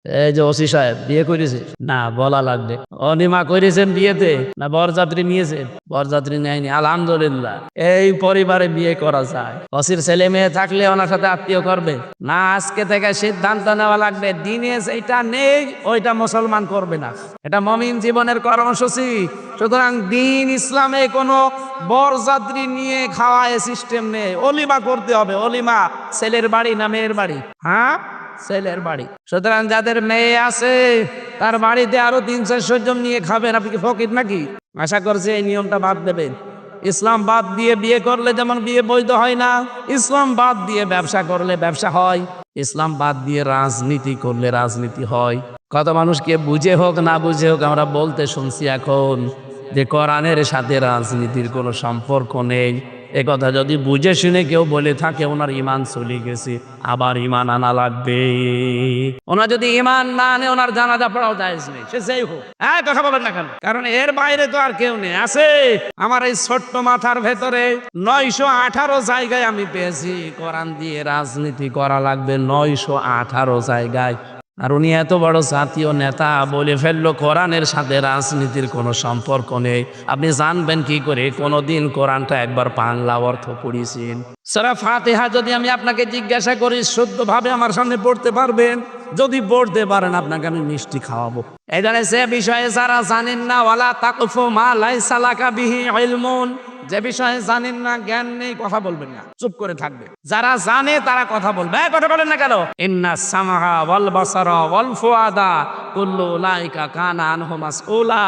এই যে ওসি সাহেব বিয়ে করেছে না বলা লাগবে, অনিমা করেছেন বিয়েতে না বরযাত্রী নিয়েছেন? বরযাত্রী নেয়নি, আলহামদুলিল্লাহ। এই পরিবারে বিয়ে করা যায়। ওসির ছেলে মেয়ে থাকলে ওনার সাথে আত্মীয় করবে না। আজকে থেকে সিদ্ধান্ত নেওয়া লাগবে, দিনে এইটা নেই ওইটা মুসলমান করবে না। এটা মুমিন জীবনের কর্মসূচি। সুতরাং দিন ইসলামে কোনো বরযাত্রী নিয়ে খাওয়ায় সিস্টেম নেই। অলিমা করতে হবে। অলিমা ছেলের বাড়ি না মেয়ের বাড়ি? হ্যাঁ, ছেলের বাড়ি। সুতরাং যাদের মেয়ে আছে তার বাড়িতে আরো 300-400 জন নিয়ে খাবেন। আপনি কি ফকির নাকি? আশা করছি এই নিয়মটা বাদ দেবেন। ইসলাম বাদ দিয়ে বিয়ে করলে যেমন বিয়ে বৈধ হয় না, ইসলাম বাদ দিয়ে ব্যবসা করলে ব্যবসা হয়। ইসলাম বাদ দিয়ে রাজনীতি করলে রাজনীতি হয়। কত মানুষকে বুঝে হোক না বুঝে হোক আমরা বলতে শুনছি এখন যে কোরআনের সাথে রাজনীতির কোনো সম্পর্ক নেই। এ কথা যদি বুঝে শুনে কেউ বলে থাকে ওনার ইমান চলে গেছে, আবার ইমান আনা লাগবে। ওনার যদি ইমান না আনে ওনার জানাজা পড়াও জায়েজ নেই, সে যেই হোক। হ্যাঁ, কথা বলেন না কেন? কারণ এর বাইরে তো আর কেউ নেই। আছে আমার এই ছোট্ট মাথার ভেতরে 918 জায়গায় আমি পেয়েছি কোরআন দিয়ে রাজনীতি করা লাগবে, 918 জায়গায়। আর উনি এত বড় জাতীয় নেতা বলে ফেললো কোরআনের সাথে রাজনীতির কোনো সম্পর্ক নেই। আপনি জানবেন কি করে? কোনোদিন কোরআনটা একবার বাংলা অর্থ পড়েছেন? সূরা ফাতিহা যদি আমি আপনাকে জিজ্ঞাসা করি শুদ্ধভাবে আমার সামনে পড়তে পারবেন? যদি পড়তে পারেন আপনাকে আমি মিষ্টি খাওয়াবো। এই ধরনের যে বিষয়ে যারা জানেন না, ওয়ালা তাকফু মা লাইসা লাকা বিহি ইলমুন, যে বিষয়ে জানেন না, জ্ঞান নেই, কথা বলবেন না, চুপ করে থাকবে। যারা জানে তারা কথা বলবে। কথা বলেন না কেন? ইন্না সামআ ওয়াল বাসারা ওয়াল ফুআদা কুল্লু উলাইকা কানা আনহু মাসউলা।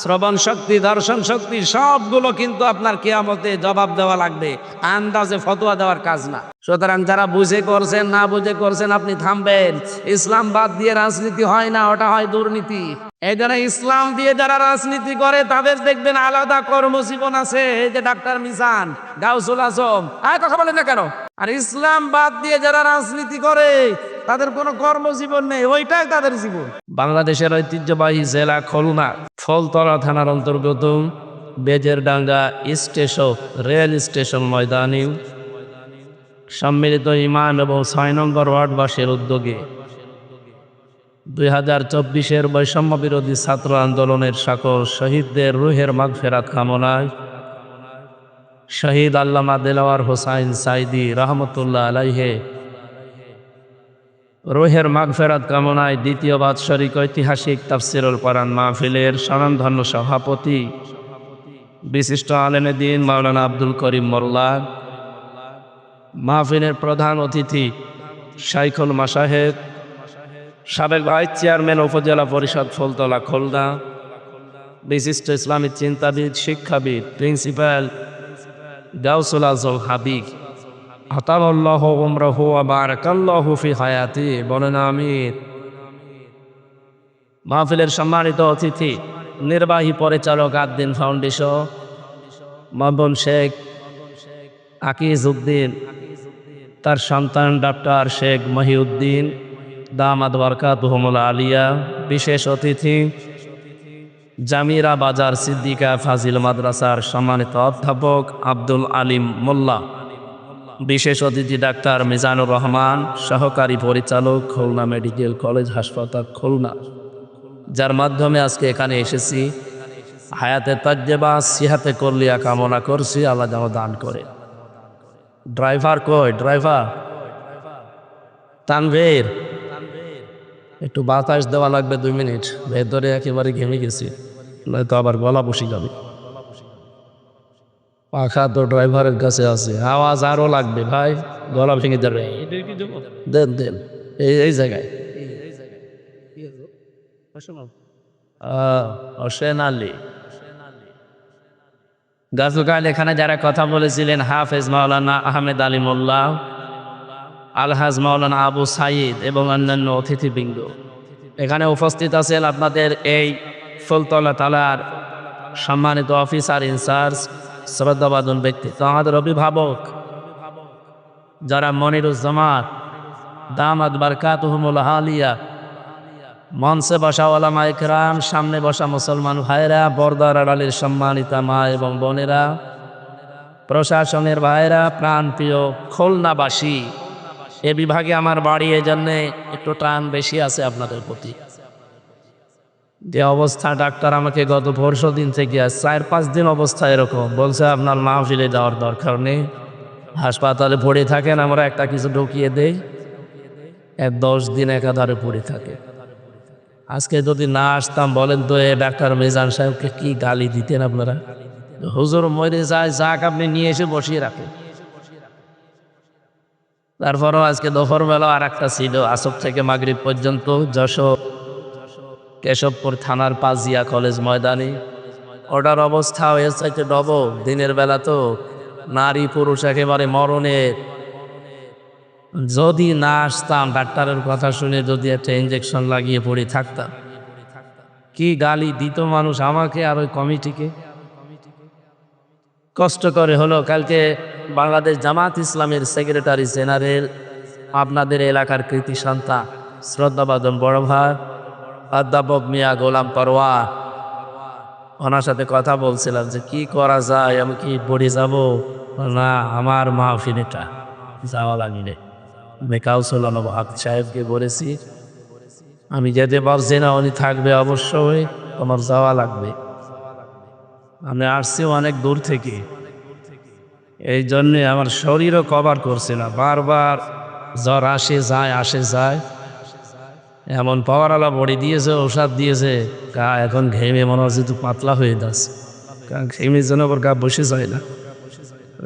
শ্রবণ শক্তি, দর্শন শক্তি সবগুলো কিন্তু আপনার কিয়ামতে জবাব দেওয়া লাগবে। আন্দাজে ফতোয়া দেওয়ার কাজ না। সুতরাং যারা বুঝে করছেন না বুঝে করছেন আপনি থামবেন। ইসলাম বাদ দিয়ে রাজনীতি হয় না, ওটা হয় দুর্নীতি। এই জন্য ইসলাম দিয়ে যারা রাজনীতি করে তাদের দেখবেন আলাদা কর্মজীবন আছে। এই যে ডাক্তার মিজান, গাউসুল আজম, কথা বলেন না কেন? আর ইসলাম বাদ দিয়ে যারা রাজনীতি করে তাদের কোনো কর্মজীবন নেই, ওইটাই তাদের জীবন। বাংলাদেশের ঐতিহ্যবাহী জেলা খুলনা ফলতলা থানার অন্তর্গত বেজেরডাঙ্গা স্টেশন রেল স্টেশন ময়দানে সম্মিলিত ইমাম এবং 6 নম্বর ওয়ার্ডবাসীর উদ্যোগে 2024-এর বৈষম্য বিরোধী ছাত্র আন্দোলনের সকল শহীদদের রুহের মাগফিরাত কামনায় শহীদ আল্লামা দেলাওয়ার হোসাইন সাইদি রহমতুল্লাহ আলাইহে রুহের মাগফিরাত কামনায় দ্বিতীয় বাৎসরিক ঐতিহাসিক তাফসিরুল কোরআন মাহফিলের স্বনামধন্য সভাপতি বিশিষ্ট আলেমে দ্বীন মাওলানা আব্দুল করিম মোল্লা, মাহফিলের প্রধান অতিথি শাইখুল মাশায়েখ, সাবেক ভাইস চেয়ারম্যান উপজেলা পরিষদ ফুলতলা খুলনা, বিশিষ্ট ইসলামিক চিন্তাবিদ, শিক্ষাবিদ, প্রিন্সিপাল গাউসুল আজম হাবিব, আতালাল্লাহু উমরাহু ওয়া বারাকাল্লাহু ফি হায়াতি, বলেন আমিন। মাহফিলের সম্মানিত অতিথি নির্বাহী পরিচালক আদ্দিন ফাউন্ডেশন মামুন শেখ আকিজউদ্দিন, তার সন্তান ডক্টর শেখ মহিউদ্দিন দামাদ বরকাতুহুমুল আলিয়া, বিশেষ অতিথি জামিরা বাজার সিদ্দিকা ফাজিল মাদ্রাসার সম্মানিত অধ্যাপক আব্দুল আলিম মোল্লা, বিশেষ অতিথি ডাক্তার মিজানুর রহমান, সহকারী পরিচালক খুলনা মেডিকেল কলেজ হাসপাতাল খুলনা, যার মাধ্যমে আজকে এখানে এসেছি। হায়াতে তাজ্জেবা সিহাতে করলিয়া কামনা করছি, আল্লাহ যেন দান করে। ড্রাইভার কই? ড্রাইভার তানভীর, একটু বাতাস দেওয়া লাগবে 2 মিনিট, ভেতরে একেবারে ঘেমে গেছি, নয়তো আবার গলা বসে যাবে। পাখা তো ড্রাইভারের কাছে আছে, আওয়াজ আরো লাগবে ভাই, গলা ভেঙে যাবে। দেন দেন, এই জায়গায় হোসেন আলী গাজুকাল। এখানে যারা কথা বলেছিলেন হাফেজ মাওলানা আহমেদ আলী মোল্লা, আলহাজ মাওলানা আবু সাইদ এবং অন্যান্য অতিথিবৃন্দ এখানে উপস্থিত আছেন। আপনাদের এই ফুলতলা থানার সম্মানিত অফিসার ইনচার্জ, শ্রদ্ধাভাজন ব্যক্তিত্ব, আমাদের অভিভাবক যারা মনিরুজ্জামান দামাদ বারকাতুহুমুল আলিয়া, মঞ্চে বসা ওলামা ইকরাম, সামনে বসা মুসলমান ভাইরা, পর্দার আড়ালের সম্মানিতা মা এবং বোনেরা, প্রশাসনের ভাইরা, প্রাণপ্রিয় খুলনাবাসী, এ বিভাগে আমার বাড়ি, এই জন্যে একটু টান বেশি আছে আপনাদের প্রতি। যে অবস্থা, ডাক্তার আমাকে গত 4 দিন থেকে 4-5 দিন অবস্থা এরকম বলছে, আপনার মাহফিলে যাওয়ার দরকার নেই, হাসপাতালে পড়ে থাকেন, আমরা একটা কিছু ঢুকিয়ে দেই, 10 দিন একাধারে পড়ে থাকে। আজকে যদি না আসতাম, বলেন তো এ ডাক্তার মিজান সাহেবকে কি গালি দিতেন আপনারা? হুজুর মরে যায়, যাক আপনি নিয়ে এসে বসিয়ে রাখেন। তারপরও আজকে দুপুরবেলা আর একটা ছিল, আসর থেকে মাগরিব পর্যন্ত, যশোর কেশবপুর থানার পাজিয়া কলেজ ময়দানে। ওটার অবস্থা হয়েছে ডবল। দিনের বেলা তো নারী পুরুষ একেবারে মরণের। যদি না আসতাম, ডাক্তারের কথা শুনে যদি একটা ইঞ্জেকশন লাগিয়ে পড়ে থাকতাম, কি গালি দিত মানুষ আমাকে আর ওই কমিটিকে। কষ্ট করে হলো কালকে বাংলাদেশ জামাত ইসলামের সেক্রেটারি জেনারেল, আপনাদের এলাকার কৃতি সন্তান, শ্রদ্ধাভাজন বড় ভাই অধ্যাপক মিয়া গোলাম পরোয়ার, ওনার সাথে কথা বলছিলাম যে কি করা যায়, আমি কি পড়ে যাব? না, আমার মাহফিলটা যাওয়া লাগিলে আমি কাউসুল হক সাহেবকে বলেছি, আমি যেতে পারছি না, উনি থাকবে অবশ্যই, আমার যাওয়া লাগবে। আমি আসছি অনেক দূর থেকে, এই জন্যে আমার শরীরও কভার করছে না, বারবার জ্বর আসে যায় আসে যায়। এমন পাওয়ারওয়ালা বড়ি দিয়েছে, ঔষধ দিয়েছে, গা এখন ঘেমে মনে হচ্ছে একটু পাতলা হয়ে যাচ্ছে, কারণ ঘেমের জন্য ওর গা বসে যায় না।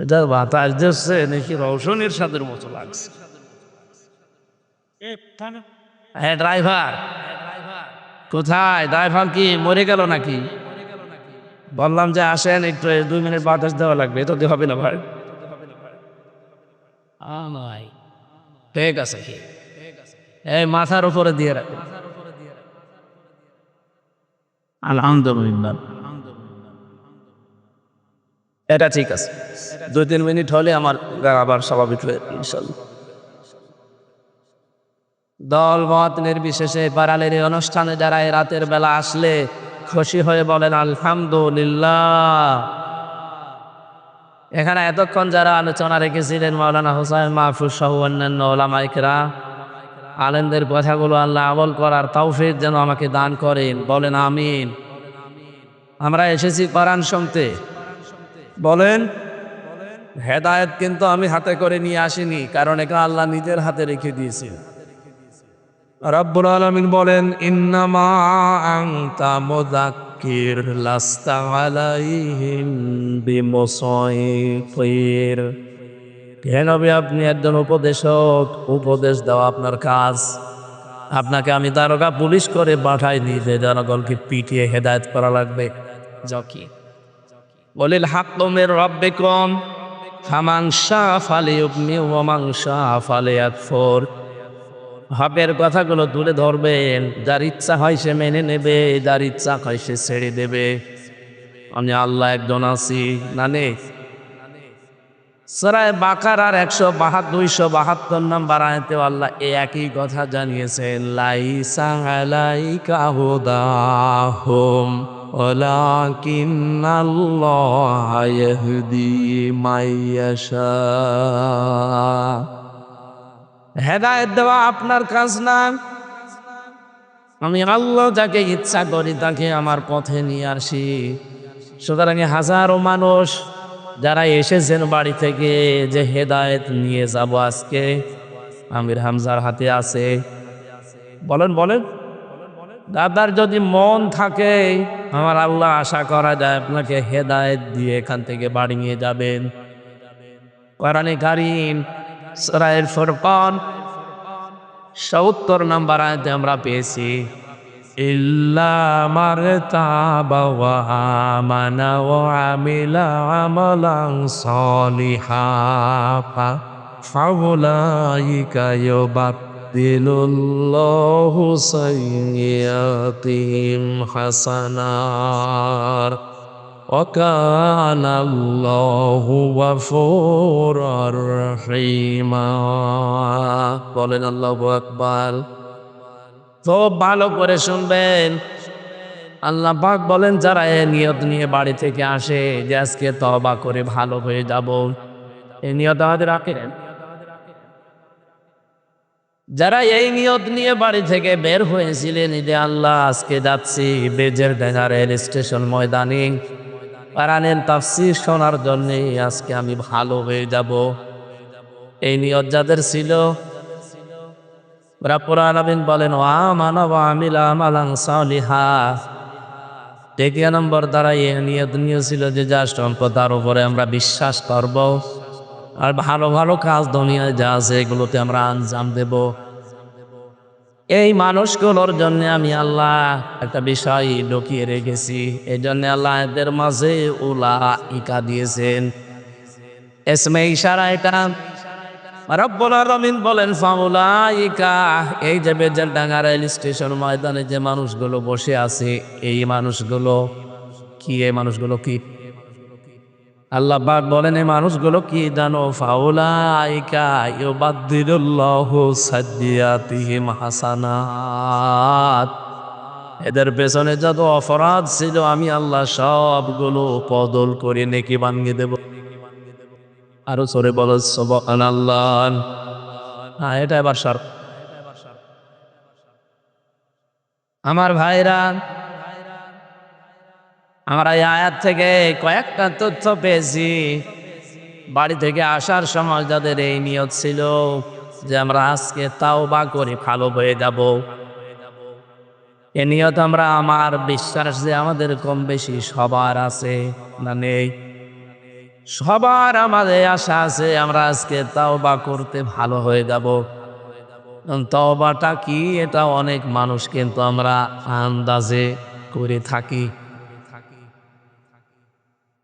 এটা বাতাস দিচ্ছে নাকি রৌশনের সাথে মতো লাগছে। হ্যাঁ ড্রাইভার কোথায়? ড্রাইভার কি মরে গেল নাকি? বললাম যে আসেন একটু, 2 মিনিট বাতাস দেওয়া লাগবে। এটা দিয়ে হবে না ভাই। ঠিক আছে, এই মাথার উপরে দিয়ে রাখেন। আলহামদুলিল্লাহ, এটা ঠিক আছে। 2-3 মিনিট হলে আমার গা আবার স্বাভাবিক হয়ে যাবে ইনশাল্লাহ। দল মত নির্বিশেষে পাড়ালের এই অনুষ্ঠানে যারা এই রাতের বেলা আসলে খুশি হয়ে বলেন আলহামদুলিল্লাহ। এখানে এতক্ষণ যারা আলোচনা রেখেছিলেন, মাওলানা হোসাইন মাহফুজ সহ অন্যান্য ওলামায়ে কেরাম, আলেমদের কথাগুলো আল্লাহ আমল করার তৌফিক যেন আমাকে দান করেন, বলেন আমিন। আমরা এসেছি কোরআন শুনতে, বলেন হেদায়েত কিন্তু আমি হাতে করে নিয়ে আসিনি, কারণ এটা আল্লাহ নিজের হাতে রেখে দিয়েছেন। রব্বুল আলামিন বলেন ইন্নামা আনতা মুযাক্কির লাস্তা আলাইহিম বিমুসাইতির। হে নবী, আপনি একজন উপদেশক, উপদেশ দেওয়া আপনার কাজ। আপনাকে আমি দারোগা পুলিশ করে পাঠাইনি যে জনগণকে পিটিয়ে হেদায়েত করা লাগবে। জকি বলিল হাক্কু মির রাব্বিকুম ফামান শাআ ফালিউমিন ওয়া মান শাআ ফালিয়াকফুর। হকের কথাগুলো তুলে ধরবেন, যার ইচ্ছা হয় সে মেনে নেবে, যার ইচ্ছা হয় সে ছেড়ে দেবে। আমি আল্লাহ একজন আছি না নেই? সূরা বাকারার 272 নম্বর আয়াতে আল্লাহ এই একই কথা জানিয়েছেন, লাইসা আলাইকা হুদাহুম ওয়ালাকিন্নাল্লাহা ইয়াহদি মাইয়াশা। হেদায়েত দেওয়া আপনার কাজ না, আমি আল্লাহ যাকে ইচ্ছা করি তাকে আমার পথে নিয়ে আসি। সুতরাং হাজারো মানুষ যারা এসেছেন বাড়ি থেকে, যে হেদায়েত নিয়ে যাব আজকে, আমির হামজার হাতে আছে। বলেন বলেন, দাদার যদি মন থাকে, আমার আল্লাহ আশা করা যায় আপনাকে হেদায়েত দিয়ে এখান থেকে বাড়ি নিয়ে যাবেন। কোরআনে কারীম সূরা ফুরকান 70 নম্বর আয়াতে আমরা পেয়েছি, ইল্লা মারতাবা ওয়া আমানা ওয়া আমিলা আমালান সলিহা ফাউলাইকা ইউবাদদিলুল্লাহু সাইয়্যাতিহিম হাসানাত ওয়া কানা আল্লাহু গফুরার রহিমা। বলেন আল্লাহু আকবার। খুব ভালো করে শুনবেন, আল্লাহ পাক বলেন যারা এ নিয়ত নিয়ে বাড়ি থেকে আসে যে আজকে তওবা করে ভালো হয়ে যাব, এই নিয়ত আমাদের রাখেন। যারা এই নিয়ত নিয়ে বাড়ি থেকে বের হয়েছিলেন যে আল্লাহ আজকে যাচ্ছি বেজের ডাঙ্গা রেল স্টেশন ময়দানে কোরআনের তাফসীর শোনার জন্য, আজকে আমি ভালো হয়ে যাব, এই নিয়ত যাদের ছিল রাব্বুল আলামিন বলেন আমানা ওয়া আমিলা আমালান সালিহা। দ্বিতীয় নম্বর দ্বারা এই নিয়ত নিয়েছিল যে যা সম্পদ তার উপরে আমরা বিশ্বাস করব আর ভালো ভালো কাজ দুনিয়ায় যা আছে এগুলোতে আমরা আঞ্জাম দেব। এই মানুষগুলোর জন্য আমি আল্লাহ একটা বিষয় লুকিয়ে রেখেছি, এই জন্য আল্লাহ এদের মাঝে উলাইকা দিয়েছেন এসমে ইশারা। এটা রাব্বুল আলামিন বলেন ফাউলাইকা, এই যে বেজলডাঙ্গা রেল স্টেশন ময়দানে যে মানুষগুলো বসে আছে, এই মানুষগুলো কি? এই মানুষগুলো কি? আল্লাহ পাক বলেন এই মানুষগুলো কি জানো? ফাউলাইকা ইউবাদদিলুল্লাহু সাইয়্যাতিহিম হাসানাত। এদের পেছনে যত অপরাধ ছিল আমি আল্লাহ সবগুলো বদল করে নেকি বানিয়ে দেব। আরো সরে বলো সুবহানাল্লাহ। হ্যাঁ, এটা এবার সর। আমার ভাইরা, আমরা এই আয়াত থেকে কয়েকটা তথ্য পেয়েছি। বাড়ি থেকে আসার সময় যাদের এই নিয়ত ছিল যে আমরা আজকে তাওবা করে ভালো হয়ে যাব, এ নিয়ত আমরা, আমার বিশ্বাস যে আমাদের কম বেশি সবার আছে না নেই? সবার আমাদের আশা আছে আমরা আজকে তাওবা করতে ভালো হয়ে যাব। তাওবাটা কি? এটা অনেক মানুষ কিন্তু আমরা আন্দাজে করে থাকি।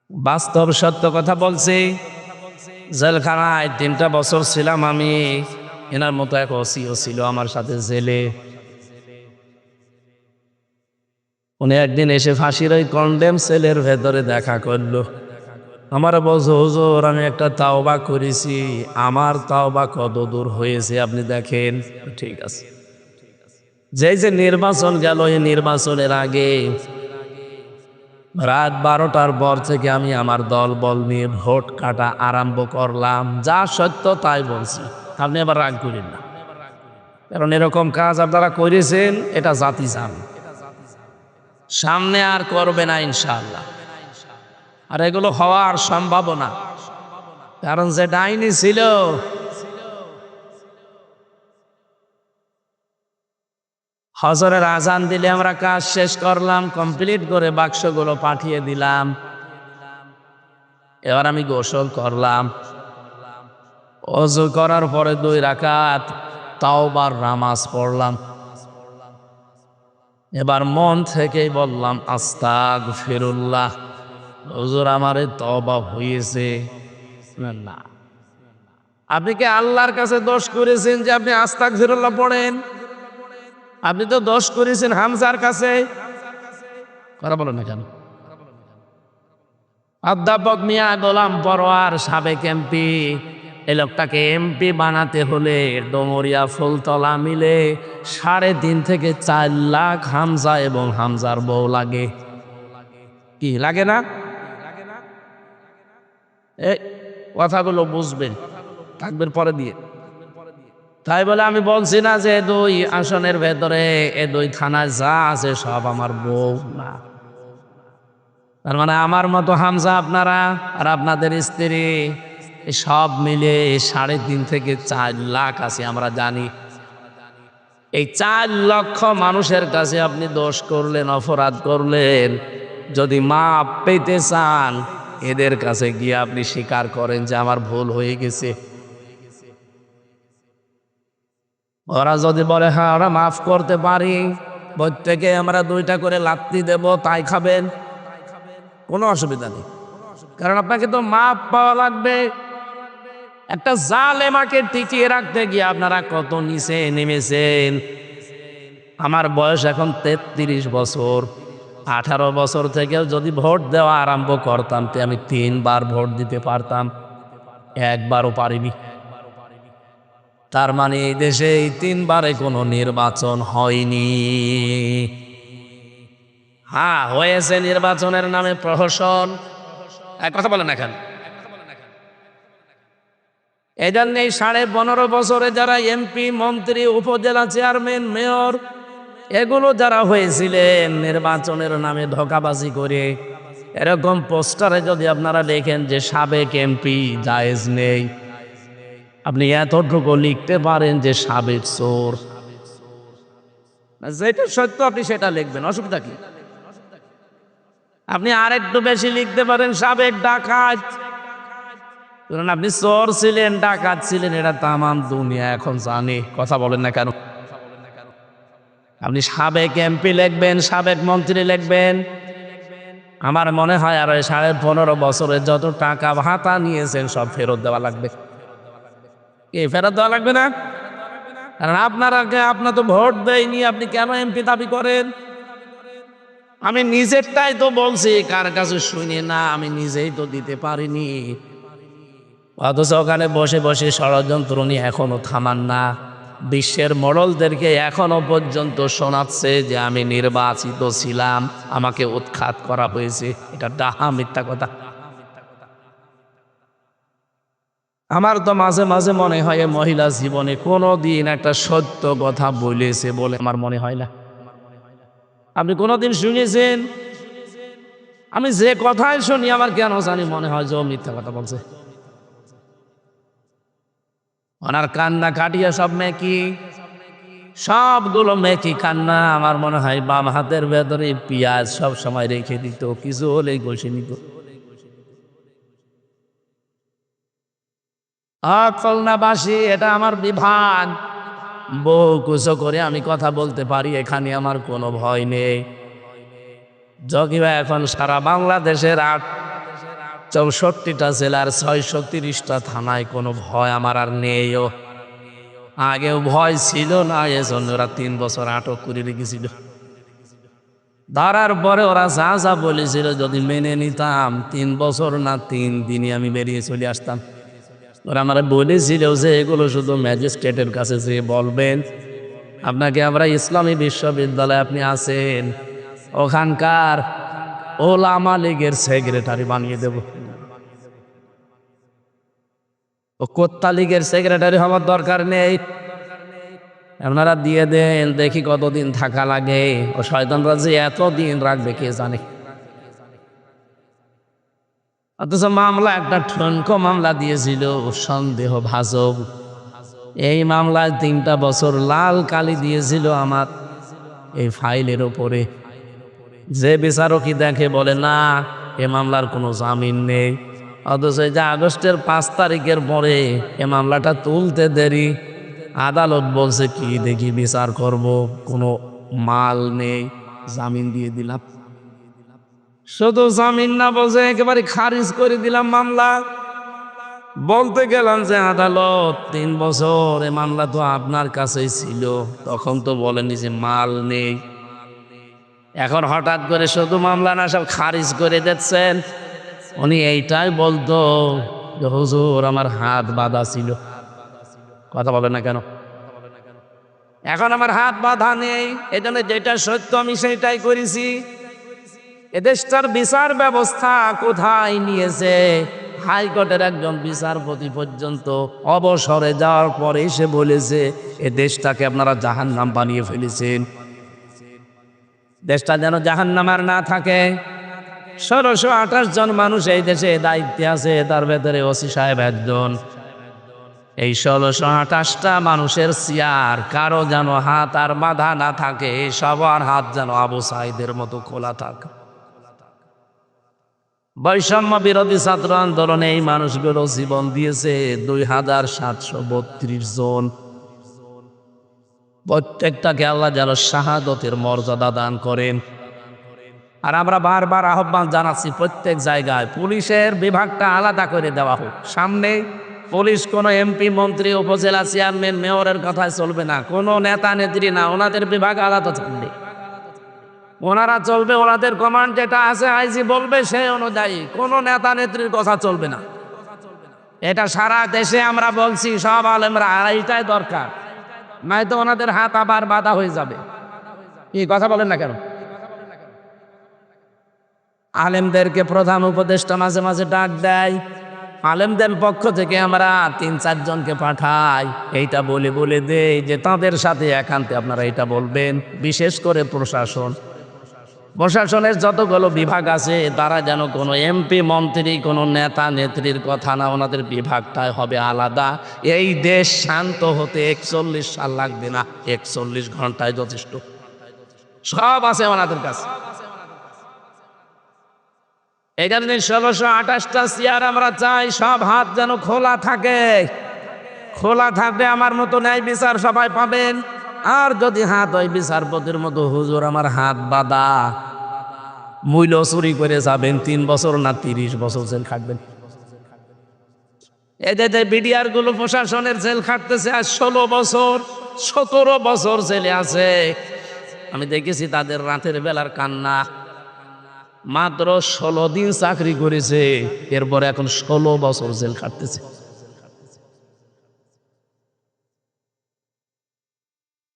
বাস্তব সত্য কথা বলছি, জেলখানায় 3টা বছর ছিলাম আমি। এনার মতো এক ওসিও ছিল আমার সাথে জেলে। উনি একদিন এসে ফাঁসির ওই কন্ডেম সেলের ভেতরে দেখা করলো। আমার বলছে হুজুর আমি একটা তাওবা করেছি, আমার তাওবা কত দূর হয়েছে আপনি দেখেন। ঠিক আছে। যেই যে নির্বাচন গেল, এই নির্বাচনের আগে রাত 12টার পর থেকে আমি আমার দল বল নিয়ে ভোট কাটা আরম্ভ করলাম। যা সত্য তাই বলছি, আপনি এবার রাগ করেন না, কারণ এরকম কাজ আপনারা করেছেন, এটা জাতি চান, সামনে আর করবে না ইনশাআল্লাহ। আর এগুলো হওয়ার সম্ভাবনা, কারণ যে ডাইনি ছিল হজরের আজান দিলে আমরা কাজ শেষ করলাম, কমপ্লিট করে বাক্সগুলো পাঠিয়ে দিলাম। এবার আমি গোসল করলাম, ওযু করার পরে 2 রাকাত তাওবার নামাজ পড়লাম। এবার মন থেকেই বললাম আস্তাগফিরুল্লাহ, হুজুর আমারে তওবা হয়েছে। না, আপনি কি আল্লাহর কাছে দোষ করেছেন যে আপনি আস্তাগফিরুল্লাহ পড়েন? আপনি তো দোষ করেছেন হামজার কাছে। কথা বলেন না কেন? অধ্যাপক মিয়া গোলাম পরোয়ার সাবেক এমপি, এই লোকটাকে এমপি বানাতে হলে ডোমরিয়া ফুলতলা মিলে 3.5 থেকে 4 লাখ হামজা এবং হামজার বউ লাগে। কি লাগে না? এই কথাগুলো বুঝবেন, থাকবেন পরে দিয়ে। তাই বলে আমি বলছি না যে 2 আসনের ভেতরে 2 থানায় যা আছে সব আমার বউ না। তার মানে আমার মতো হামজা আপনারা আর আপনাদের স্ত্রী সব মিলে 3.5 থেকে 4 লাখ আছে আমরা জানি। এই 4 লক্ষ মানুষের কাছে আপনি দোষ করলেন, অপরাধ করলেন, যদি মাপ পেতে চান এদের কাছে গিয়ে আপনি স্বীকার করেন যে আমার ভুল হয়ে গেছে। ওরা যদি বলে হ্যাঁ ওরা মাফ করতে পারি, প্রত্যেকে আমরা 2টা করে লাত্তি দেব, তাই খাবেন, কোনো অসুবিধা নেই। কারণ আপনাকে তো মাপ পাওয়া লাগবে। একটা জালেমাকে টিকিয়ে রাখতে গিয়ে আপনারা কত নিচে নেমেছেন। আমার বয়স এখন 33 বছর। 18 বছর থেকেও যদি ভোট দেওয়া আরম্ভ করতাম তো আমি 3 বার ভোট দিতে পারতাম, একবারও পারিনি। তার মানে এই দেশে এই 3 বারে কোনো নির্বাচন হয়নি। হ্যাঁ হয়েছে নির্বাচনের নামে প্রহসন। এক কথা বলেন এখন, এই জন্য এই 15.5 বছরে যারা এমপি, মন্ত্রী, উপজেলা চেয়ারম্যান, মেয়র এগুলো যারা হয়েছিলেন নির্বাচনের নামে ধোঁকাবাজি করে, এরকম পোস্টারে যদি আপনারা দেখেন যে সাবেক এমপি জায়েজ নেই, আপনি এতটুকু লিখতে পারেন যে সাবেক চোর। যেটা সত্য আপনি সেটা লিখবেন, অসুবিধা কি? আপনি আরেকটু বেশি লিখতে পারেন সাবেক ডাকাত, কারণ আপনি চোর ছিলেন, ডাকাত ছিলেন, এটা তামাম দুনিয়া এখন জানে। কথা বলেন না কেন? আপনি সাবেক এমপি লিখবেন, সাবেক মন্ত্রী লিখবেন। আমার মনে হয় আর 15.5 বছরে যত টাকা ভাতা নিয়েছেন সব ফেরত দেওয়া লাগবে। কি ফেরত দেওয়া লাগবে না? কারণ আপনার তো ভোট দেয়নি, আপনি কেন এমপি দাবি করেন? আমি নিজেরটাই তো বলছি, কার কাছে শুনি না, আমি নিজেই তো দিতে পারিনি। অথচ ওখানে বসে বসে ষড়যন্ত্র নিয়ে এখনো থামান না। বিশ্বের মডলদেরকে এখনো পর্যন্ত শোনাচ্ছে যে আমি নির্বাচিত ছিলাম, আমাকে উৎখাত করা হয়েছে। এটা ডাহা মিথ্যা কথা। আমার তো মাঝে মাঝে মনে হয় এ মহিলা জীবনে কোনো দিন একটা সত্য কথা বলেছে বলে আমার মনে হয় না। আপনি কোনোদিন শুনেছেন? আমি যে কথাই শুনি আমার কেন জানি মনে হয় যে ও মিথ্যা কথা বলছে। ওনার কান্না কাটিয়া সব মেকি, সবগুলো মেকি কান্না। আমার মনে হয় বাম হাতের ভেতরে পেঁয়াজ সব সময় রেখে দিত, কিছু হলেই ঘষে নিত। খুলনাবাসী, এটা আমার বিভাগ। বউ কুচো করে আমি কথা বলতে পারি, এখানে আমার কোনো ভয় নেই। যদিও এখন সারা বাংলাদেশের 64টা জেলার 630টা থানায় কোনো ভয় আমার আর নেইও। আগেও ভয় ছিল না, এজন্য ওরা 3 বছর আটক করে রেখেছিল। ধরার পরে ওরা যা যা বলেছিল যদি মেনে নিতাম, 3 বছর না 3 দিনই আমি বেরিয়ে চলে আসতাম। ওরা আমার বলেছিল যে এগুলো শুধু ম্যাজিস্ট্রেটের কাছে যে বলবেন, আপনাকে আমরা ইসলামী বিশ্ববিদ্যালয়ে আপনি আছেন, ওখানকার ওলামা লীগের সেক্রেটারি বানিয়ে দেব। ও কোত্তা লীগের সেক্রেটারি হওয়ার দরকার নেই, আপনারা দিয়ে দেন, দেখি কতদিন থাকা লাগে। ও শয়তানরা যে এতদিন রাখবে কে জানে। অথচ মামলা একটা ঠনকো মামলা দিয়েছিল সন্দেহ ভাজক। এই মামলায় 3টা বছর লাল কালি দিয়েছিল আমার এই ফাইলের ওপরে। যে বিচারকই দেখে বলে না, এ মামলার কোনো জামিন নেই। অথচ এই যে আগস্টের 5 তারিখের পরে এ মামলাটা তুলতে দেরি, আদালত বলছে কি দেখি বিচার করব, কোনো মাল নেই, জামিন দিয়ে দিলাম। শুধু জামিন না বলছে একেবারে খারিজ করে দিলাম মামলা। বলতে গেলাম যে আদালত 3 বছর এ মামলা তো আপনার কাছেই ছিল, তখন তো বলেনি যে মাল নেই। এখন হঠাৎ করে শুধু মামলা না সব খারিজ করে দিচ্ছেন। উনি এইটাই বলতো যে হুজুর আমার হাত বাঁধা ছিল। কথা বলে না কেন? এখন আমার হাত বাঁধা নেই, এজন্য যেটা সত্য আমি সেটাই করেছি। এদেশটার বিচার ব্যবস্থা কোথায় নিয়েছে? হাইকোর্টের একজন বিচারপতি পর্যন্ত অবসরে যাওয়ার পরে এসে বলেছে এ দেশটাকে আপনারা জাহান্নাম বানিয়ে ফেলেছেন। দেশটা যেন জাহান্নাম আর না থাকে। 1628 জন মানুষ এই দেশে দায়িত্বে আছে, তার ভেতরে ওসি সাহেব একজন। এই 1628টা মানুষের চেয়ার কারো যেন হাত আর বাঁধা না থাকে, সবার হাত যেন আবু সাইদের মতো খোলা থাকে। বৈষম্য বিরোধী ছাত্র আন্দোলনে এই মানুষগুলো জীবন দিয়েছে 2732 জন। প্রত্যেকটাকে আল্লাহ যেন শাহাদতের মর্যাদা দান করেন। আর আমরা বারবার আহ্বান জানাচ্ছি প্রত্যেক জায়গায় পুলিশের বিভাগটা আলাদা করে দেওয়া হোক। সামনে পুলিশ কোনো এমপি, মন্ত্রী, উপজেলা চেয়ারম্যান, মেয়রের কথায় চলবে না, কোনো নেতা নেত্রী না, ওনাদের বিভাগ আলাদা চলবে। ওনারা চলবে, ওনাদের কমান্ড যেটা আছে আইজি বলবে সেই অনুযায়ী, কোনো নেতা নেত্রীর কথা চলবে না। এটা সারা দেশে আমরা বলছি, সব আলেমরা, এইটাই দরকার, নয়তো ওনাদের হাত আবার বাধা হয়ে যাবে। কি কথা বলেন না কেন? আলেমদেরকে প্রধান উপদেষ্টা মাঝে মাঝে ডাক দেয়, আলেমদের পক্ষ থেকে আমরা 3-4 জনকে পাঠাই, এইটা বলে বলে দেই যে তাদের সাথে একান্তে আপনারা এটা বলবেন। বিশেষ করে প্রশাসনের যতগুলো বিভাগ আছে তারা যেন কোনো এমপি মন্ত্রী কোনো নেতা নেত্রীর কথা না, ওনাদের বিভাগটাই হবে আলাদা। এই দেশ শান্ত হতে 41 সাল লাগবে না, 41 ঘন্টায় যথেষ্ট। সব আছে ওনাদের কাছে। এখানে 1628টা চেয়ার আমরা চাই, সব হাত যেন খোলা থাকে। খোলা থাকলে আমার মতো ন্যায় বিচার সবাই পাবেন। আর যদি হাত হয় বিচারপতির মতো, হুজুর আমার হাত বাঁধা, মূল্য চুরি করে যাবেন, 3 বছর না 30 বছর জেল খাটবেন। এদের বিডিআর গুলো প্রশাসনের জেল খাটতেছে আজ 16 বছর, 17 বছর জেলে আছে। আমি দেখেছি তাদের রাতের বেলার কান্না। মাত্র 16 দিন চাকরি করেছে, এরপরে এখন 16 বছর জেল খাটতেছে।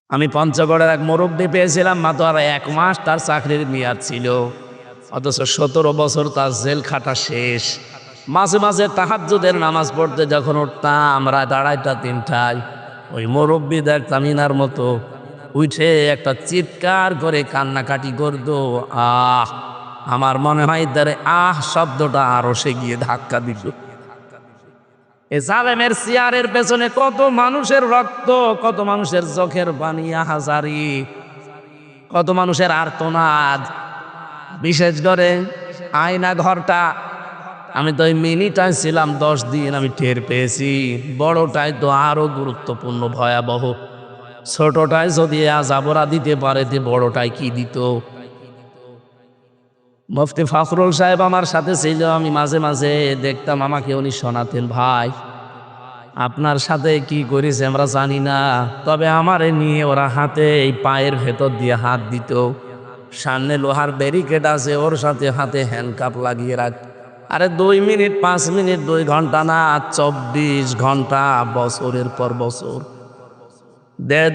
আমি পঞ্চগড়ের এক মুরব্বী পেয়েছিলাম, মাত্র আর 1 মাস তার চাকরির মেয়াদ ছিল, অথচ 17 বছর তার জেল খাটা শেষ। মাঝে মাঝে তাহাজ্জুদের নামাজ পড়তে যখন উঠতাম রাত 2:30-3টায়, ওই মুরব্বী দেখতাম ইনার মতো উঠে একটা চিৎকার করে কান্নাকাটি করতো। আমার মনে হয় তার শব্দটা আরো সে গিয়ে ধাক্কা দিল। এ জালেমের চেয়ারের পেছনে কত মানুষের রক্ত, কত মানুষের চোখের পানি, হাজারি, কত মানুষের আর্তনাদ। বিশেষ করে আয়না ঘরটা, আমি তো ওই মিনিটায় ছিলাম 10 দিন, আমি টের পেয়েছি। বড়টাই তো আরো গুরুত্বপূর্ণ, ভয়াবহ। ছোটটায় যদি আজাবরা দিতে পারে, বড়টাই কি দিত। মুফতি ফখরুল সাহেব আমার সাথে ছিল, আমি মাঝে মাঝে দেখতাম, আমাকে উনি শোনাতেন, ভাই আপনার সাথে কি করেছে আমরা জানি না, তবে আমারে নিয়ে ওরা হাতে এই পায়ের ভেতর দিয়ে হাত দিত, সামনে লোহার ব্যারিকেড আছে, ওর সাথে হাতে হ্যান্ডকাপ লাগিয়ে রাখ। আরে 2 মিনিট 5 মিনিট 2 ঘন্টা না, 24 ঘন্টা, বছরের পর বছর।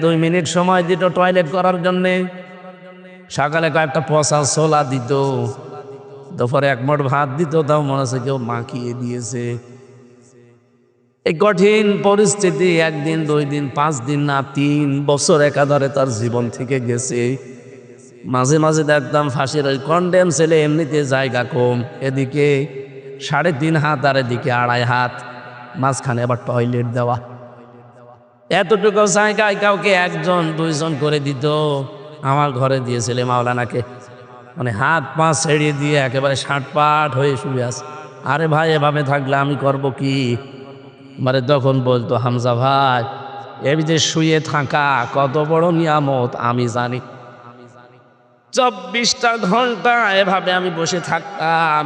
2 মিনিট সময় দিত টয়লেট করার জন্যে। সকালে কয়েকটা পচা ছোলা দিত, দুপুরে 1 মুঠ ভাত দিত, তাও মনে হচ্ছে কেউ মাখিয়ে দিয়েছে। এই কঠিন পরিস্থিতি 1 দিন 2 দিন 5 দিন না, 3 বছর একাধারে তার জীবন থেকে গেছে। মাঝে মাঝে দেখতাম ফাঁসির ওই কন্ডেম ছেলে, এমনিতে জায়গা কম, এদিকে 3.5 হাত আর এদিকে 2.5 হাত, মাঝখানে আবার টয়লেট দেওয়া। এতটুকু জায়গায় কাউকে 1 জন 2 জন করে দিত। আমার ঘরে দিয়েছিলে মাওলানাকে, মানে হাত পা ছেড়ে দিয়ে একেবারে ষাটপাট হয়ে শুয়ে আছে। আরে ভাই এভাবে থাকলে আমি করব কি? মানে তখন বলতো, হামজা ভাই এই যে শুয়ে থাকা কত বড় নিয়ামত আমি জানি। 24টা ঘন্টা এভাবে আমি বসে থাকতাম।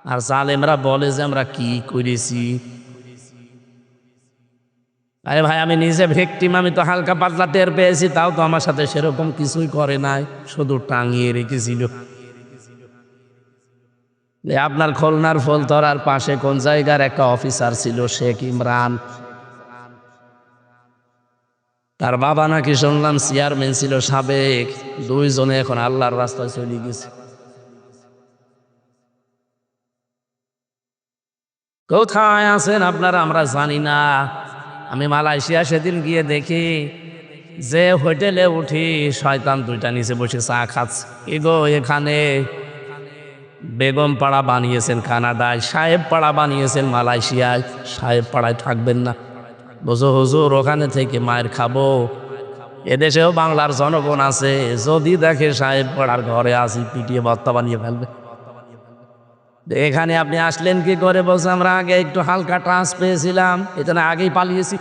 আর জালেমরা বলে যে আমরা কি করেছি। আরে ভাই আমি নিজে ভিকটিম, আমি তো হালকা পাতলা টের পেয়েছি, তাও তো আমার সাথে সেরকম কিছুই করে নাই, শুধু টাঙিয়ে রেখেছিল। আপনার খুলনার ফুলতরার পাশে কোন জায়গার একটা অফিসার ছিল, শেখ ইমরান, তার বাবা নাকি শুনলাম চেয়ারম্যান ছিল সাবেক। 2 জনে এখন আল্লাহর রাস্তায় চলে গেছে। কোথায় আছেন আপনারা আমরা জানি না। আমি মালয়েশিয়া সেদিন গিয়ে দেখি যে হোটেলে উঠি, শয়তান 2টা নিচে বসে চা খাচ্ছে। এগো এখানে বেগম পাড়া বানিয়েছেন কানাডায়, সাহেব পাড়া বানিয়েছেন মালয়েশিয়ায়। সাহেব পাড়ায় থাকবেন না, বুঝো হুজুর ওখানে থেকে মায়ের খাবো। এদেশেও বাংলার জনগণ আছে, যদি দেখে সাহেব পাড়ার ঘরে আসি পিটিয়ে ভর্তা বানিয়ে ফেলবে। এখানে আপনি আসলেন কি করে? বলছে আমরা আগে একটু হালকা ট্রান্স পেয়েছিলাম, এটা না আগেই পালিয়েছি।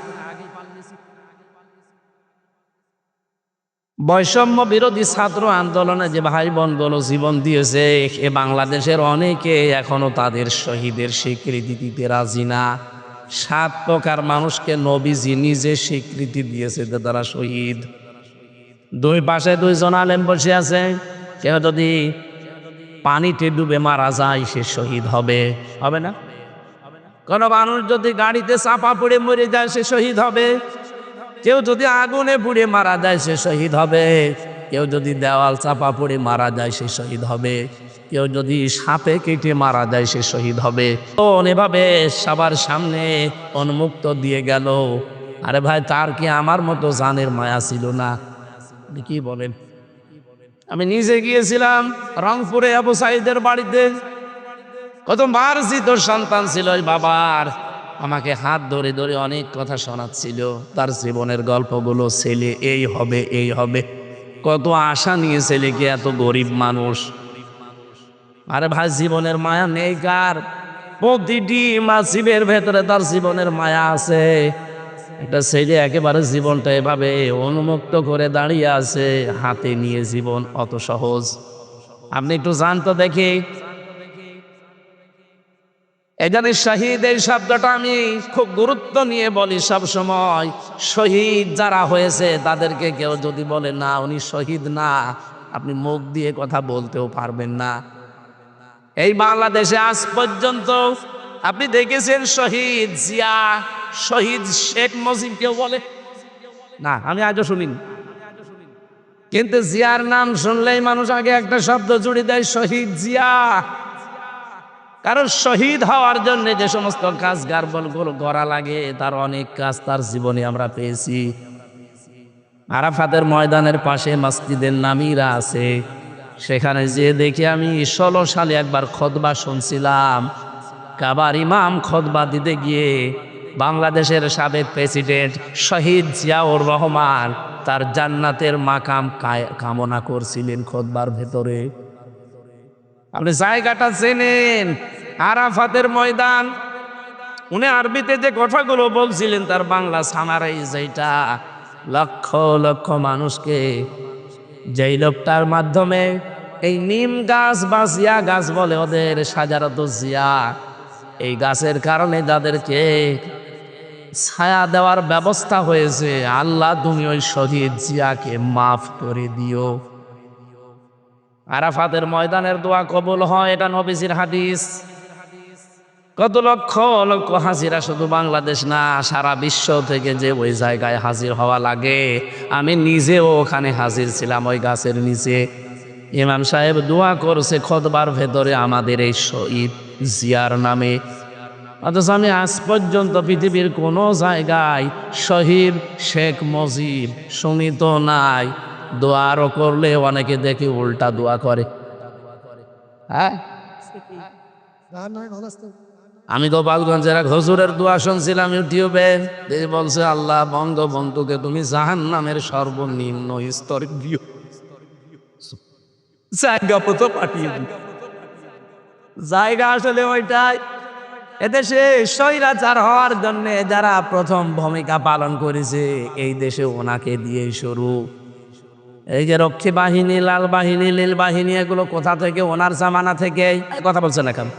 বৈষম্য বিরোধী ছাত্র আন্দোলনে যে ভাই বোনগুলো জীবন দিয়েছে, এ বাংলাদেশের অনেকে এখনো তাদের শহীদের স্বীকৃতি দিতে রাজি না। 7 প্রকার মানুষকে নবীজি নিজে স্বীকৃতি দিয়েছে যে তারা শহীদ। 2 পাশে 2 জন আলেম বসে আছে। কেউ যদি পানিতে ডুবে মারা যায় সে শহীদ হবে, হবে না? কোন মানুষ যদি গাড়িতে চাপা পড়ে মরে যায় সে শহীদ হবে। কেউ যদি আগুনে পুড়ে মারা যায় সে শহীদ হবে। কেউ যদি দেওয়াল চাপা পড়ে মারা যায় সে শহীদ হবে। কেউ যদি সাপে কেটে মারা যায় সে শহীদ হবে। তো এভাবে সবার সামনে উন্মুক্ত দিয়ে গেল। আরে ভাই, তার কি আমার মতো জানের মায়া ছিল না? কি বলেন? আমি নিজে গিয়েছিলাম রংপুরে আবু সাইদের বাড়িতে। কত মার্জিত সন্তান ছিল ওই বাবার, আমাকে হাত ধরে ধরে অনেক কথা শোনাচ্ছিল, তার জীবনের গল্পগুলো। ছেলে এই হবে এই হবে, কত আশা নিয়ে ছেলেকে, এত গরিব মানুষ। আরে ভাই, জীবনের মায়া নেই কার? প্রতিটি মাসিবের ভেতরে তার জীবনের মায়া আছে। একটা ছেলে একেবারে জীবনটা এভাবে উন্মুক্ত করে দাঁড়িয়ে আছে, হাতে নিয়ে জীবন অত সহজ? আপনি একটু জানতো দেখি। এখানে শহীদ এই শব্দটা আমি খুব গুরুত্ব নিয়ে বলি সব সময়। শহীদ যারা হয়েছে তাদেরকে কেউ যদি বলে না উনি শহীদ না, আপনি মুখ দিয়ে কথা বলতেও পারবেন না। এই বাংলাদেশে আজ পর্যন্ত আপনি দেখেছেন শহীদ জিয়া, শহীদ শেখ মুজিব কেউ বলে না? আমি আজও শুনিনি। কিন্তু জিয়ার নাম শুনলেই মানুষ আগে একটা শব্দ জুড়ে দেয়, শহীদ জিয়া। কারণ শহীদ হওয়ার জন্য যে সমস্ত কাজ গার্বলগুলো করা লাগে, তার অনেক কাজ তার জীবনে আমরা পেয়েছি। আরাফাতের ময়দানের পাশে মসজিদের নামিরা আছে, সেখানে যে দেখি আমি 16 সালে একবার খুতবা শুনছিলাম। কাবার ইমাম খুতবা দিতে গিয়ে বাংলাদেশের সাবেক প্রেসিডেন্ট শহীদ জিয়াউর রহমান তার জান্নাতের মাকাম কামনা করছিলেন খুতবার ভেতরে। আপনি জায়গাটা চেনেন, আরাফাতের ময়দান। উনি আরবিতে যে কথাগুলো বলছিলেন তার বাংলা সামারাইজ এইটা। লক্ষ লক্ষ মানুষকে যেই লোকটার মাধ্যমে এই নিম গাছ বা জিয়া গাছ বলে ওদের, সাজারত জিয়া, এই গাছের কারণে যাদেরকে ছায়া দেওয়ার ব্যবস্থা হয়েছে, আল্লাহ তুমি ওই শহীদ জিয়াকে মাফ করে দিও। আরাফাতের ময়দানের দোয়া কবুল হয়, এটা নবীজির হাদিস। কত লক্ষ লক্ষ হাজিরা, শুধু বাংলাদেশ না সারা বিশ্ব থেকে যে ওই জায়গায় হাজির হওয়া লাগে। আমি নিজেও ওখানে হাজির ছিলাম ওই গাছের নিচে। ইমাম সাহেব দোয়া করছে খুতবার ভেতরে আমাদের এই শহীদ জিয়ার নামে। অথচ আমি আজ পর্যন্ত পৃথিবীর কোনো জায়গায় শহীদ শেখ মুজিব শুনি তো নাই। দোয়ারও করলে অনেকে দেখি উল্টা দোয়া করে। হ্যাঁ, আমি গোপালগঞ্জের এক হুজুরের দোয়া শুনছিলাম ইউটিউবে। তিনি বলছে, আল্লাহ বঙ্গবন্ধুকে তুমি জাহান্নামের সর্বনিম্ন স্তরে দিও, জায়গা পথ পাঠিয়ে দিও। জায়গা আসলে ওইটাই। এদেশে স্বৈরাচার হওয়ার জন্য যারা প্রথম ভূমিকা পালন করেছে, এই দেশে ওনাকে দিয়ে শুরু। এই যে রক্ষী বাহিনী, লাল বাহিনী, নীল বাহিনী, এগুলো কোথা থেকে? ওনার জামানা থেকে। কথা বলছেন এখন।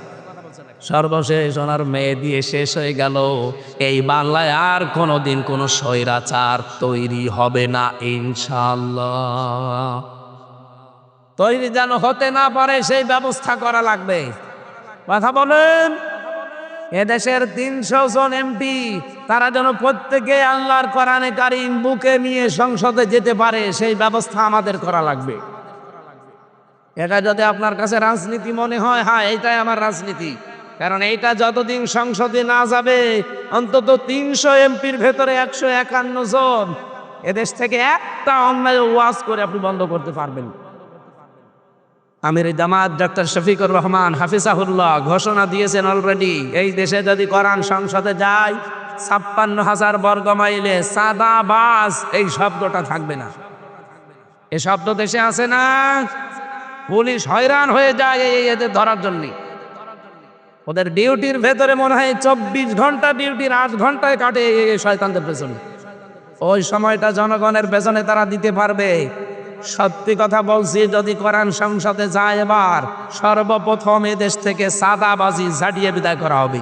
সর্বশেষ ওনার মেয়ে দিয়ে শেষ হয়ে গেল। এই বাংলায় আর কোনোদিন কোনো স্বৈরাচার তৈরি হবে না ইনশাআল্লাহ। তৈরি যেন হতে না পারে সেই ব্যবস্থা করা লাগবে। কথা বলেন। এদেশের 300 জন এমপি, তারা যেন প্রত্যেকে আল্লাহর কোরআনে কারীম বুকে নিয়ে সংসদে যেতে পারে, সেই ব্যবস্থা আমাদের করা লাগবে। এটা যদি আপনার কাছে রাজনীতি মনে হয়, হ্যাঁ এইটাই আমার রাজনীতি। কারণ এইটা যতদিন সংসদে না যাবে, অন্তত 300 এমপির ভেতরে 151 জন এদেশ থেকে একটা অন্যায় ওয়াজ করে আপনি বন্ধ করতে পারবেন। আমির জামাত ডক্টর শফিকুর রহমান হাফিজাহুল্লাহ ঘোষণা দিয়েছেন অলরেডি, এই দেশে যদি কোরআন সংসদে যায় 56,000 বর্গ মাইলে সাদাবাজ এই শব্দটা থাকবে না। এ শব্দ দেশে আছে না? পুলিশ হয়রান হয়ে যায় এদের ধরার জন্য। ওদের ডিউটির ভেতরে মনে হয় 24 ঘন্টা ডিউটির 8 ঘন্টায় কাটে শয়তানদের পেছনে। ওই সময়টা জনগণের পেছনে তারা দিতে পারবে। সত্যি কথা বলছি, যদি কোরআন সংসদে যায় এবার, সর্বপ্রথম এদেশ থেকে সাদাবাজি ঝাড়িয়ে বিদায় করা হবে।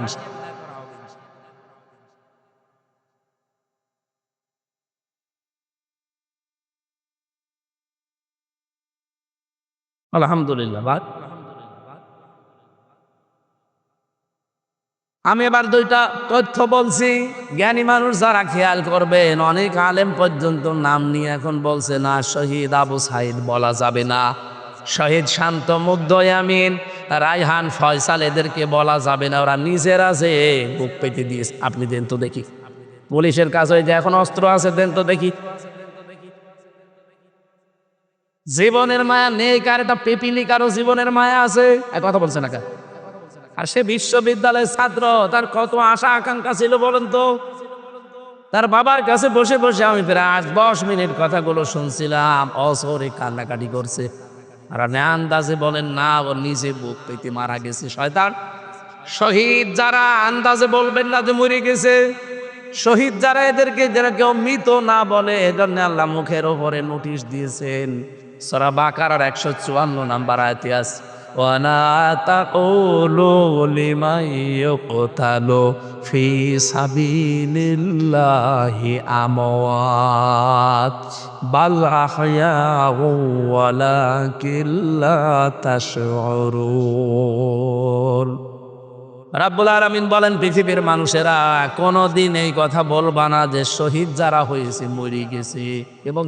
আলহামদুলিল্লাহ। আমি এবার 2টা তথ্য বলছি, জ্ঞানী মানুষ যারা খেয়াল করবেন। অনেক আলেম পর্যন্ত নাম নিয়ে এখন বলছে না শহীদ আবু সাইদ বলা যাবে না। শহীদ শান্ত মুগ্ধ ইয়ামিন রায়হান ফয়সাল এদেরকে বলা যাবে না, ওরা নিজেরা যে বুক পেতে দিয়েছে। আপনি দেন তো দেখি, পুলিশের কাছে যে এখন অস্ত্র আছে দেন তো দেখি। জীবনের মায়া নেই কার, এটা পিপিলিকারও জীবনের মায়া আছে, কথা বলছে না কার? আর সে বিশ্ববিদ্যালয়ের ছাত্র, তার কত আশা আকাঙ্ক্ষা ছিল বলেন তো। তার বাবার কাছে বসে বসে আমি প্রায় 10 মিনিট কথাগুলো শুনছিলাম, অসরে কান্নাকাটি করছে। আর আন্দাজে বলেন না, ওর নিজে বুক পেতে মারা গেছে। শয়তান শহীদ যারা আন্দাজে বলবেন না যে মরে গেছে, শহীদ যারা এদেরকে যারা কেউ মৃত না বলে, এজন্য আল্লাহ মুখের ওপরে নোটিশ দিয়েছেন। সূরা বাকারার 154 নাম্বার আয়াতে আছে, ওয়ালা তাকুলু লিমান ইউকতালু ফি সাবিলিল্লাহি আমওয়াত বাল আহয়াউ ওয়ালাকিন লা তাশউরুন। রাব্বুল আলামিন বলেন, পৃথিবীর মানুষেরা কোনদিন এই কথা বলবা না যে শহীদ যারা হয়েছে মরে গেছে। এবং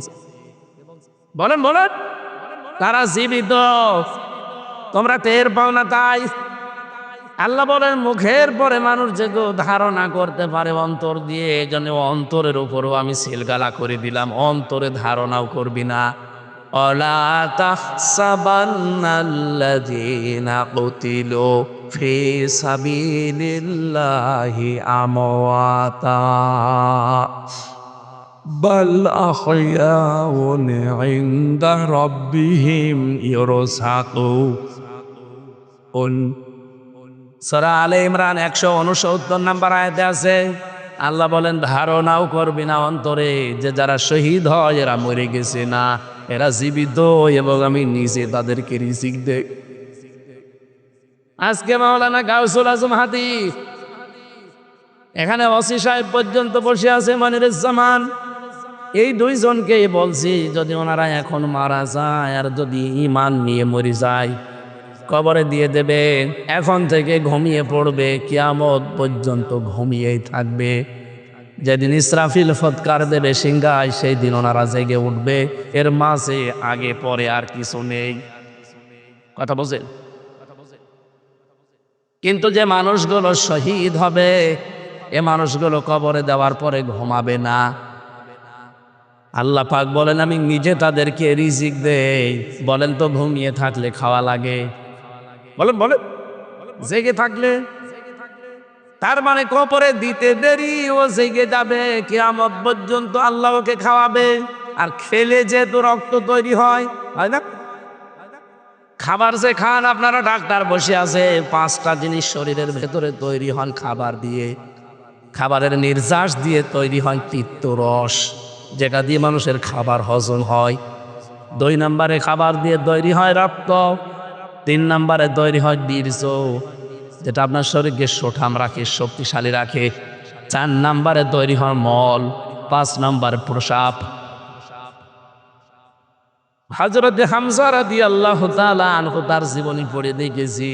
বলেন বলেন তারা জীবিত, তোমরা টের পাও না তাই? আল্লাহ বলেন মুখের পরে মানুষ যেগুলো ধারণা করতে পারে অন্তর দিয়ে, এই জন্য অন্তরের উপরও আমি সিলগালা করে দিলাম, অন্তরে ধারণাও করবি না। অলা তাহসাবান্নাল্লাযীনা কুতিলু ফি সাবিলিল্লাহি আমওয়াতা বাল আহয়াউন ইনদা রাব্বিহিম ইরসাকুন। সূরা আলে ইমরান 169 নাম্বার আয়াতে আছে, আল্লাহ বলেন ধারণাও করবি না অন্তরে যে যারা শহীদ হয় এরা মরে গেছে না, এরা জীবিত এবং আমি নিজে তাদেরকে রিজিক দেই। আজকে মাওলানা গাউসুল আজম হাদি এখানে ওসি সাহেব পর্যন্ত বসে আছে, মনিরুজ্জামান, এই দুইজনকে বলছি যদি ওনারা এখন মারা যায় আর যদি ঈমান নিয়ে মরে যায় কবরে দিয়ে দেবে, এখন থেকে ঘুমিয়ে পড়বে, কিয়ামত পর্যন্ত ঘুমিয়েই থাকবে। যেদিন ইসরাফিল ফৎকার দেবে সিংহায়, সেই দিন ওনারা জেগে উঠবে, এর মাঝে আগে পরে আর কিছু নেই। কথা বলছেন? কিন্তু যে মানুষগুলো শহীদ হবে এ মানুষগুলো কবরে দেওয়ার পরে ঘুমাবে না। আল্লাহ পাক বলেন আমি নিজে তাদেরকে রিজিক দেই। বলেন তো ঘুমিয়ে থাকলে খাওয়া লাগে? বলেন বলেন, জেগে থাকলে? তার মানে কবরে দিতে দেরি, ও জেগে যাবে, কিয়ামত পর্যন্ত আল্লাহ ওকে খাওয়াবে। আর খেলে যেহেতু রক্ত তৈরি হয় না, খাবার যে খান আপনারা, ডাক্তার বসে আছে, 5টা জিনিস শরীরের ভেতরে তৈরি হন খাবার দিয়ে। খাবারের নির্যাস দিয়ে তৈরি হয় তিক্ত রস, যেটা দিয়ে মানুষের খাবার হজম হয়। 2 নম্বরে খাবার দিয়ে তৈরি হয় রক্ত। 3 নম্বরে তৈরি হয় বীর্য, যেটা আপনার শরীরকে সুঠাম রাখে, শক্তিশালী রাখে। 4 নম্বরে তৈরি হয় মল। 5 নম্বরে প্রসাব। হযরত হামজা রাদিয়াল্লাহু তাআলা আনহু তার জীবনী পড়ে দেখেছি,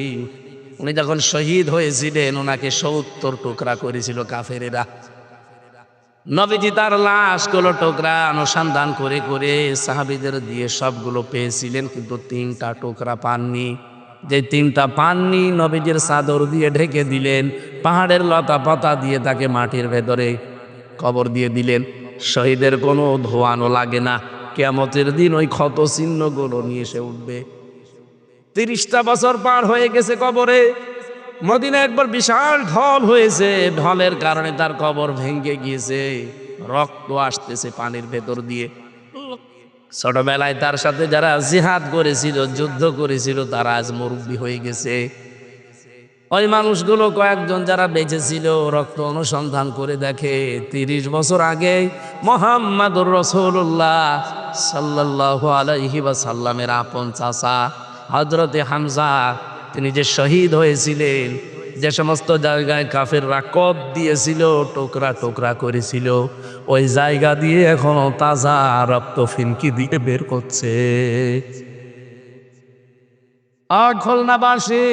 উনি যখন শহীদ হয়েছিলেন ওনাকে 70 টুকরা করেছিল কাফেরেরা। নবীজি তার লাশগুলো টুকরা অনুসন্ধান করে করে সাহাবীদের দিয়ে সবগুলো পেয়েছিলেন, কিন্তু 3টা টুকরা পাননি। যে 3টা পাননি নবীজির চাদর দিয়ে ঢেকে দিলেন, পাহাড়ের লতা পাতা দিয়ে তাকে মাটির ভেতরে কবর দিয়ে দিলেন। শহীদের কোনো ধোয়ানো লাগে না, কিয়ামতের দিন ওই ক্ষত চিহ্নগুলো নিয়ে এসে উঠবে। 30টা বছর পার হয়ে গেছে কবরে। মদিনা একবার বিশাল ঢল হয়েছে, ঢলের কারণে তার কবর ভেঙে গিয়েছে, রক্ত আসতেছে পানির ভেতর দিয়ে। ছোটবেলায় তার সাথে যারা জিহাদ করেছিল, যুদ্ধ করেছিল, তারা আজ মুরব্বী হয়ে গেছে। ওই মানুষগুলো কয়েকজন যারা বেঁচে ছিল, রক্ত অনুসন্ধান করে দেখে 30 বছর আগে মুহাম্মাদুর রাসূলুল্লাহ সাল্লাল্লাহু আলাইহি ওয়াসাল্লামের আপন চাচা হযরতে হামজা, তিনি যে শহীদ হয়েছিলেন, যে সমস্ত জায়গায় কাফেররা কব দিয়েছিল, টুকরা টুকরা করেছিল, ওই জায়গা দিয়ে এখনো তাজা রক্ত ফিনকি দিয়ে বের করছে। খুলনাবাসী,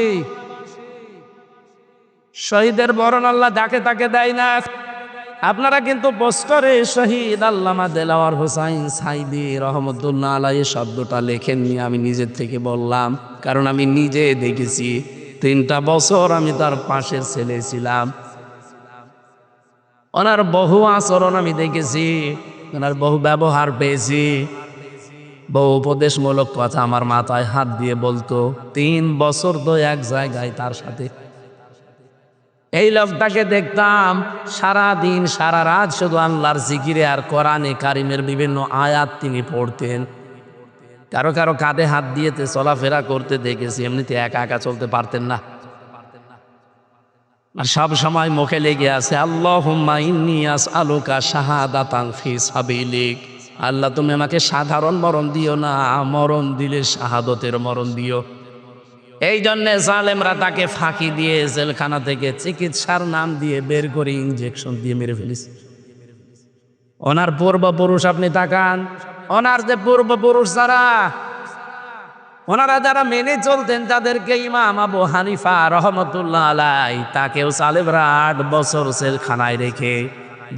শহীদের মরণ আল্লাহ যাকে তাকে দেয় না। আপনারা কিন্তু পোস্টারে শহীদ আল্লামা দেলাওয়ার হোসাইন সাইদি রহমতুল্লাহ আলাইহি শব্দটা লেখেননি, আমি নিজের থেকে বললাম, কারণ আমি নিজে দেখেছি। 3টা বছর আমি তার পাশের ছেলে ছিলাম। ওনার বহু আচরণ আমি দেখেছি, ওনার বহু ব্যবহার পেয়েছি, বহু উপদেশমূলক কথা আমার মাথায় হাত দিয়ে বলতো। 3 বছর তো এক জায়গায় তার সাথে। এই লোকটাকে দেখতাম সারা দিন সারা রাত শুধু আল্লাহর জিকিরে আর কোরআনে কারিমের বিভিন্ন আয়াত তিনি পড়তেন। কারো কারো কাঁধে হাত দিয়েতে চলাফেরা করতে দেখেছি, এমনিতে একা একা চলতে পারতেন না। আর সব সময় মুখে লেগে আছে আল্লাহুম্মা ইন্নী আসআলুকা শাহাদাতান ফি সাবিলিক। আল্লাহ তুমি আমাকে সাধারণ মরণ দিও না, মরণ দিলে শাহাদতের মরণ দিও। এই জন্যে জালেমরা তাকে ফাঁকি দিয়ে জেলখানা থেকে চিকিৎসার নাম দিয়ে বের করে ইঞ্জেকশন দিয়ে মেরে ফেলেছে। ওনার পূর্বপুরুষ আপনি তাকান, ওনার যে পূর্বপুরুষ ওনারা যারা মেনে চলতেন তাদেরকে ইমাম আবু হানিফা রহমতুল্লাহ আলাই, তাকেও জালেমরা 8 বছর জেলখানায় রেখে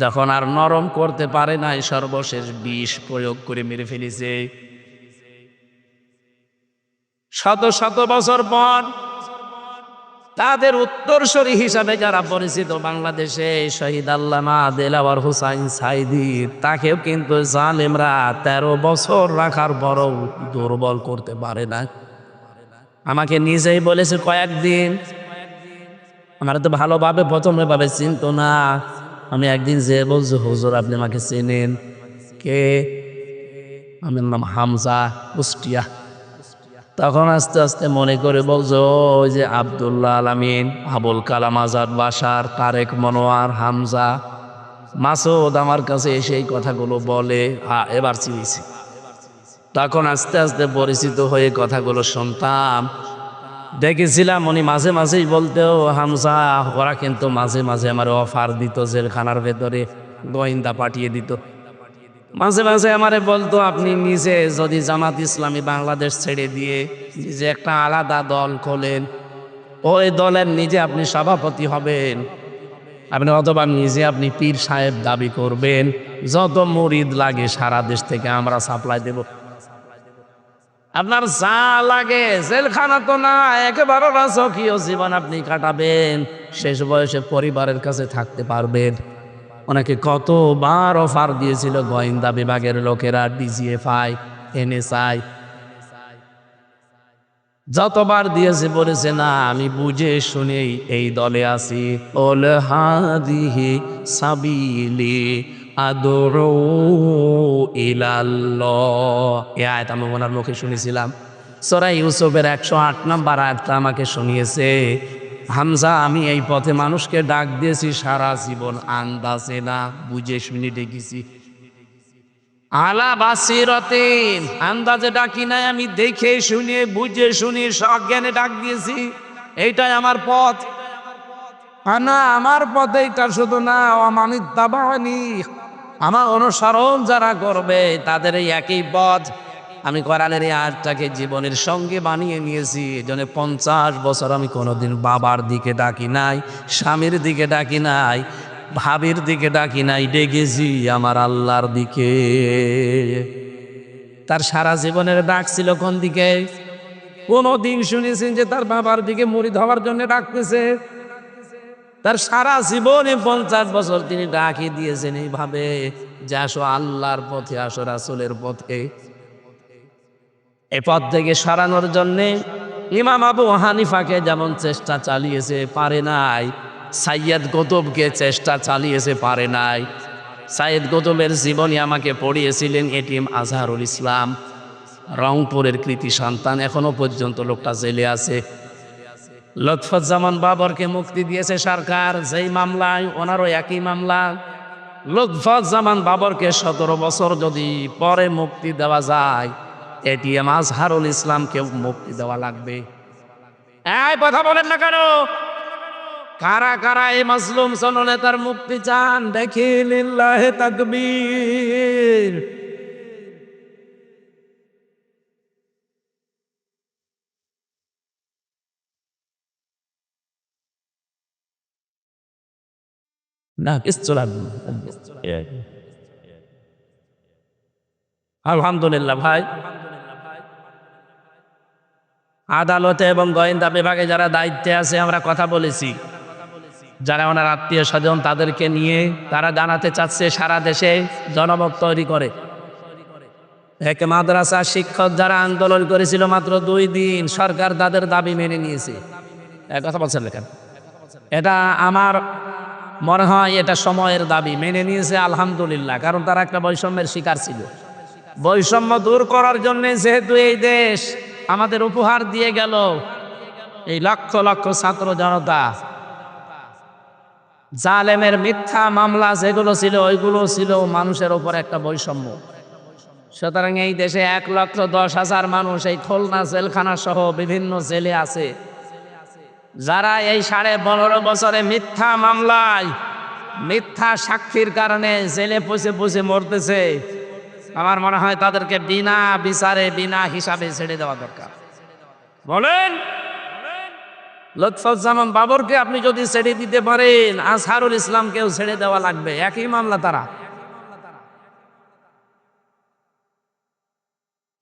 যখন আর নরম করতে পারে নাই, সর্বশেষ বিষ প্রয়োগ করে মেরে ফেলেছে। শত শত বছর পর তাদের উত্তরসূরি হিসাবে যারা পরিচিত বাংলাদেশে শহীদ আল্লামা দেলাওয়ার হোসাইন সাইদি, তাকেও কিন্তু জালেমরা 13 বছর রাখার পরও দুর্বল করতে পারে না। আমাকে নিজেই বলেছে কয়েকদিন, আমার তো ভালোভাবে প্রথমে ভাবে চিনতো না। আমি একদিন যে বলছি হুজুর আপনি আমাকে চেনেন? কে? আমার নাম হামজা, কুষ্টিয়া। তখন আস্তে আস্তে মনে করে বলছো ওই যে আব্দুল্লাহ আলামিন, আবুল কালাম আজাদ বাশার, তারেক মনোয়ার, হামজা, মাসুদ আমার কাছে এসে এই কথাগুলো বলে। এবার চিনিছি। তখন আস্তে আস্তে পরিচিত হয়ে কথাগুলো শুনতাম, দেখেছিলাম উনি মাঝে মাঝেই বলতেও হামজা, ওরা কিন্তু মাঝে মাঝে আমার অফার দিত, জেলখানার ভেতরে গোয়েন্দা পাঠিয়ে দিত। মাঝে মাঝে আমারে বলতো আপনি নিজে যদি জামাত ইসলামী বাংলাদেশ ছেড়ে দিয়ে নিজে একটা আলাদা দল খোলেন, ওই দলের নিজে আপনি সভাপতি হবেন, আপনি অথবা নিজে আপনি পীর সাহেব দাবি করবেন, যত মুরিদ লাগে সারা দেশ থেকে আমরা সাপ্লাই দেব, আপনার যা লাগে। জেলখানা তো না, একেবারে রাজকীয় জীবন আপনি কাটাবেন, শেষ বয়সে পরিবারের কাছে থাকতে পারবেন। ওনাকে কতবার অফার দিয়েছিল গোয়েন্দা বিভাগের লোকেরা, ডিজিএফআই, এনএসআই, যতবার দিয়েছে বলেছে না আমি বুঝে শুনেই এই দলে আছি। ওল হাদিহি সাবিলি আদরু ইলাল্লাহ, এই আয়াত আমি ওনার মুখে শুনেছিলাম। সূরা ইউসুফের 108 নম্বর আয়াতটা আমাকে শুনিয়েছে। হামজা আমি এই পথে মানুষকে ডাক দিয়েছি সারা জীবন, আন্দাজে না, বুঝে শুনে ডেকেছি। আলা বাসিরাতিন, আন্দাজে ডাকি নাই, আমি দেখে শুনে বুঝে শুনে সজ্ঞানে ডাক দিয়েছি। এইটাই আমার পথ। না আমার পথ এইটা শুধু না, আমি তাবানি, আমার অনুসরণ যারা করবে তাদের এই একই পথ। আমি কোরআনের এই আয়াতটাকে জীবনের সঙ্গে বানিয়ে নিয়েছি। এজন্য 50 বছর আমি কোনোদিন বাবার দিকে ডাকি নাই, স্বামীর দিকে ডাকি নাই, ভাবির দিকে ডাকি নাই, ডেকেছি আমার আল্লাহর দিকে। তার সারা জীবনের ডাক ছিল কোন দিকে? কোনদিন শুনেছেন যে তার বাবার দিকে মুরিদ হওয়ার জন্য ডাকতেছে? তার সারা জীবনে 50 বছর তিনি ডাকি দিয়েছেন এইভাবে যে আসো আল্লাহর পথে, আসো রাসূলের পথে। এ পথ থেকে সরানোর জন্যে ইমাম আবু হানিফাকে যেমন চেষ্টা চালিয়েছে, পারে নাই। সাইয়্যিদ কুতুবকে চেষ্টা চালিয়েছে, পারে নাই। সাইয়্যিদ কুতুবের জীবনী আমাকে পড়িয়েছিলেন এটিএম আজহারুল ইসলাম, রংপুরের কৃতি সন্তান, এখনো পর্যন্ত লোকটা জেলে আছে। লুৎফুজ্জামান বাবরকে মুক্তি দিয়েছে সরকার, যেই মামলায় ওনারও একই মামলা। লুৎফুজ্জামান বাবরকে 17 বছর যদি পরে মুক্তি দেওয়া যায়, এটিএম আজহারুল ইসলামকে মুক্তি দেওয়া লাগবে। এই কথা বলেন না কেন? কারা কারা এই মাজলুম জননেতার মুক্তি চান? দেখি লিল্লাহে তাকবীর। না কিচ্ছু লাগবে না। আলহামদুলিল্লাহ ভাই, আদালতে এবং গোয়েন্দা বিভাগে যারা দায়িত্বে আছে আমরা কথা বলেছি, যারা ওনার আত্মীয় স্বজন তাদেরকে নিয়ে তারা জানাতে চাচ্ছে সারা দেশে জনমত তৈরি করে। এক মাদ্রাসা শিক্ষক যারা আন্দোলন করেছিল মাত্র 2 দিন, সরকার তাদের দাবি মেনে নিয়েছে। কথা বলছেন লেখেন, এটা আমার মনে হয় এটা সময়ের দাবি, মেনে নিয়েছে আলহামদুলিল্লাহ। কারণ তারা একটা বৈষম্যের শিকার ছিল। বৈষম্য দূর করার জন্য যেহেতু এই দেশ আমাদের উপহার দিয়ে গেল, এই লক্ষ লক্ষ ছাত্র জনতা, জালেমের মিথ্যা মামলা যেগুলো ছিল ওইগুলো ছিল মানুষের উপর একটা বৈষম্য। সুতরাং এই দেশে 1,10,000 মানুষ এই খুলনা জেলখানা সহ বিভিন্ন জেলে আছে, যারা এই 15.5 বছরে মিথ্যা মামলায় মিথ্যা সাক্ষীর কারণে জেলে পচে পচে মরতেছে। আমার মনে হয় তাদেরকে বিনা বিচারে বিনা হিসাবে ছেড়ে দেওয়া দরকার। বলেন, লুৎফুজ্জামান বাবরকে আপনি যদি ছেড়ে দিতে পারেন, আজহারুল ইসলামকেও ছেড়ে দেওয়া লাগবে, একই মামলা তারা।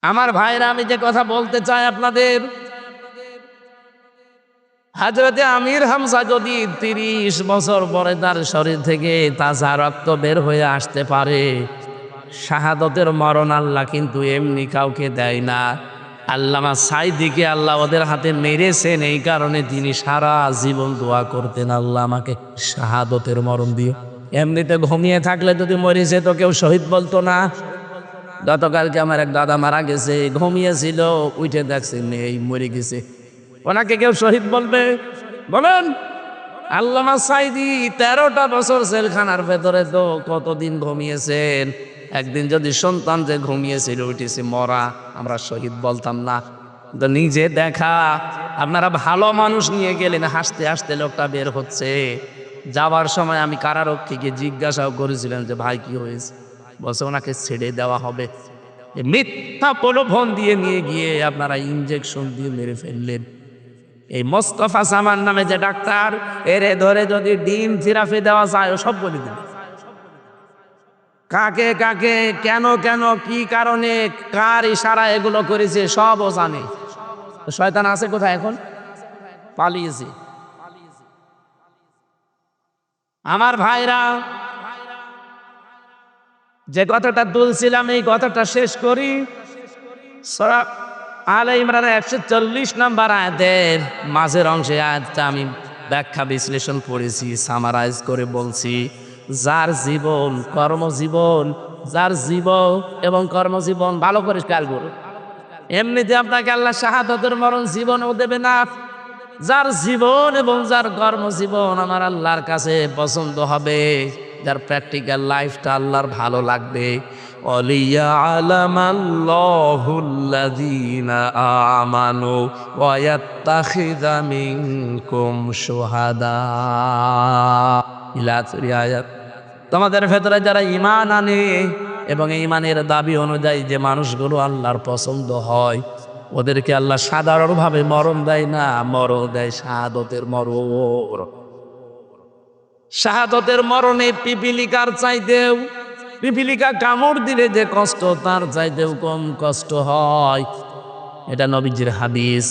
আমার ভাইরা, আমি যে কথা বলতে চাই আপনাদের, হযরতে আমির হামজা যদি 30 বছর পরে তার শরীর থেকে তাজা রক্ত বের হয়ে আসতে পারে, শাহাদতের মরণ আল্লাহ কিন্তু এমনি কাউকে দেয় না। আল্লামা সাইদিকে আল্লাহ ওদের হাতে মেরেছেন, এই কারণে তিনি সারা জীবন দোয়া করতেন, আল্লাহ আমাকে শাহাদতের মরণ দিও। এমনিতে ঘুমিয়ে থাকলে যদি মরেছে তো কেউ শহীদ বলতো না। গতকালকে আমার এক দাদা মারা গেছে, ঘুমিয়েছিল, উঠে দেখছেন এই মরে গেছে, ওনাকে কেউ শহীদ বলবে? বলেন। আল্লামা সাইদি 13টা বছর জেলখানার ভেতরে, তো কতদিন ঘুমিয়েছেন? একদিন যদি সন্তান যে ঘুমিয়েছিল উঠেছে মরা, আমরা শহীদ বলতাম না? তো নিজে দেখা, আপনারা ভালো মানুষ নিয়ে গেলেন, হাসতে হাসতে লোকটা বের হচ্ছে। যাওয়ার সময় আমি কারারক্ষীকে জিজ্ঞাসাও করেছিলাম যে ভাই কি হয়েছে, বলছে ওনাকে ছেড়ে দেওয়া হবে। মিথ্যা প্রলোভন দিয়ে নিয়ে গিয়ে আপনারা ইনজেকশন দিয়ে মেরে ফেললেন। এই মোস্তফা সামান নামে যে ডাক্তার, এরে ধরে যদি ডিম জিরাফে দেওয়া যায় ও সব বলে দেবে। কাকে কাকে কেন কেন কি কারণে কার ইশারা এগুলো করেছে সবও জানে। শয়তান আছে কোথায় এখন? পালিয়েছে। আমার ভাইরা, যে কথাটা তুলছিলাম এই কথাটা শেষ করি। সূরা আলে ইমরানের 140 নম্বর আয়াতের মাঝের অংশে আয়াতটা আমি ব্যাখ্যা বিশ্লেষণ করেছি, সামারাইজ করে বলছি। যার জীবন কর্মজীবন, যার জীবন এবং কর্মজীবন ভালো করে খেয়াল করুন। এমনিতে আপনাকে আল্লাহ শাহাদাতের মরণ জীবনও দেবে না। যার জীবন এবং যার কর্মজীবন আমার আল্লাহর কাছে পছন্দ হবে, যার প্র্যাকটিক্যাল লাইফটা আল্লাহর ভালো লাগবে। ওয়ালিয়ালামাল্লাহুল্লাযীনা আমানু ওয়া ইয়াত্তাখিযা মিনকুম শুহাদা। আয়াত, তোমাদের ভেতরে যারা ঈমান আনে এবং ঈমানের দাবি অনুযায়ী যে মানুষগুলো আল্লাহর পছন্দ হয়, ওদেরকে আল্লাহ সাধারণভাবে মরণ দেয় না, মরণ দেয় শাহাদতের মরণ। শাহাদতের মরণে পিপিলিকার চাইতেও, পিপিলিকা কামড় দিলে যে কষ্ট তার চাইতেও কম কষ্ট হয়। এটা নবীজির হাদিস।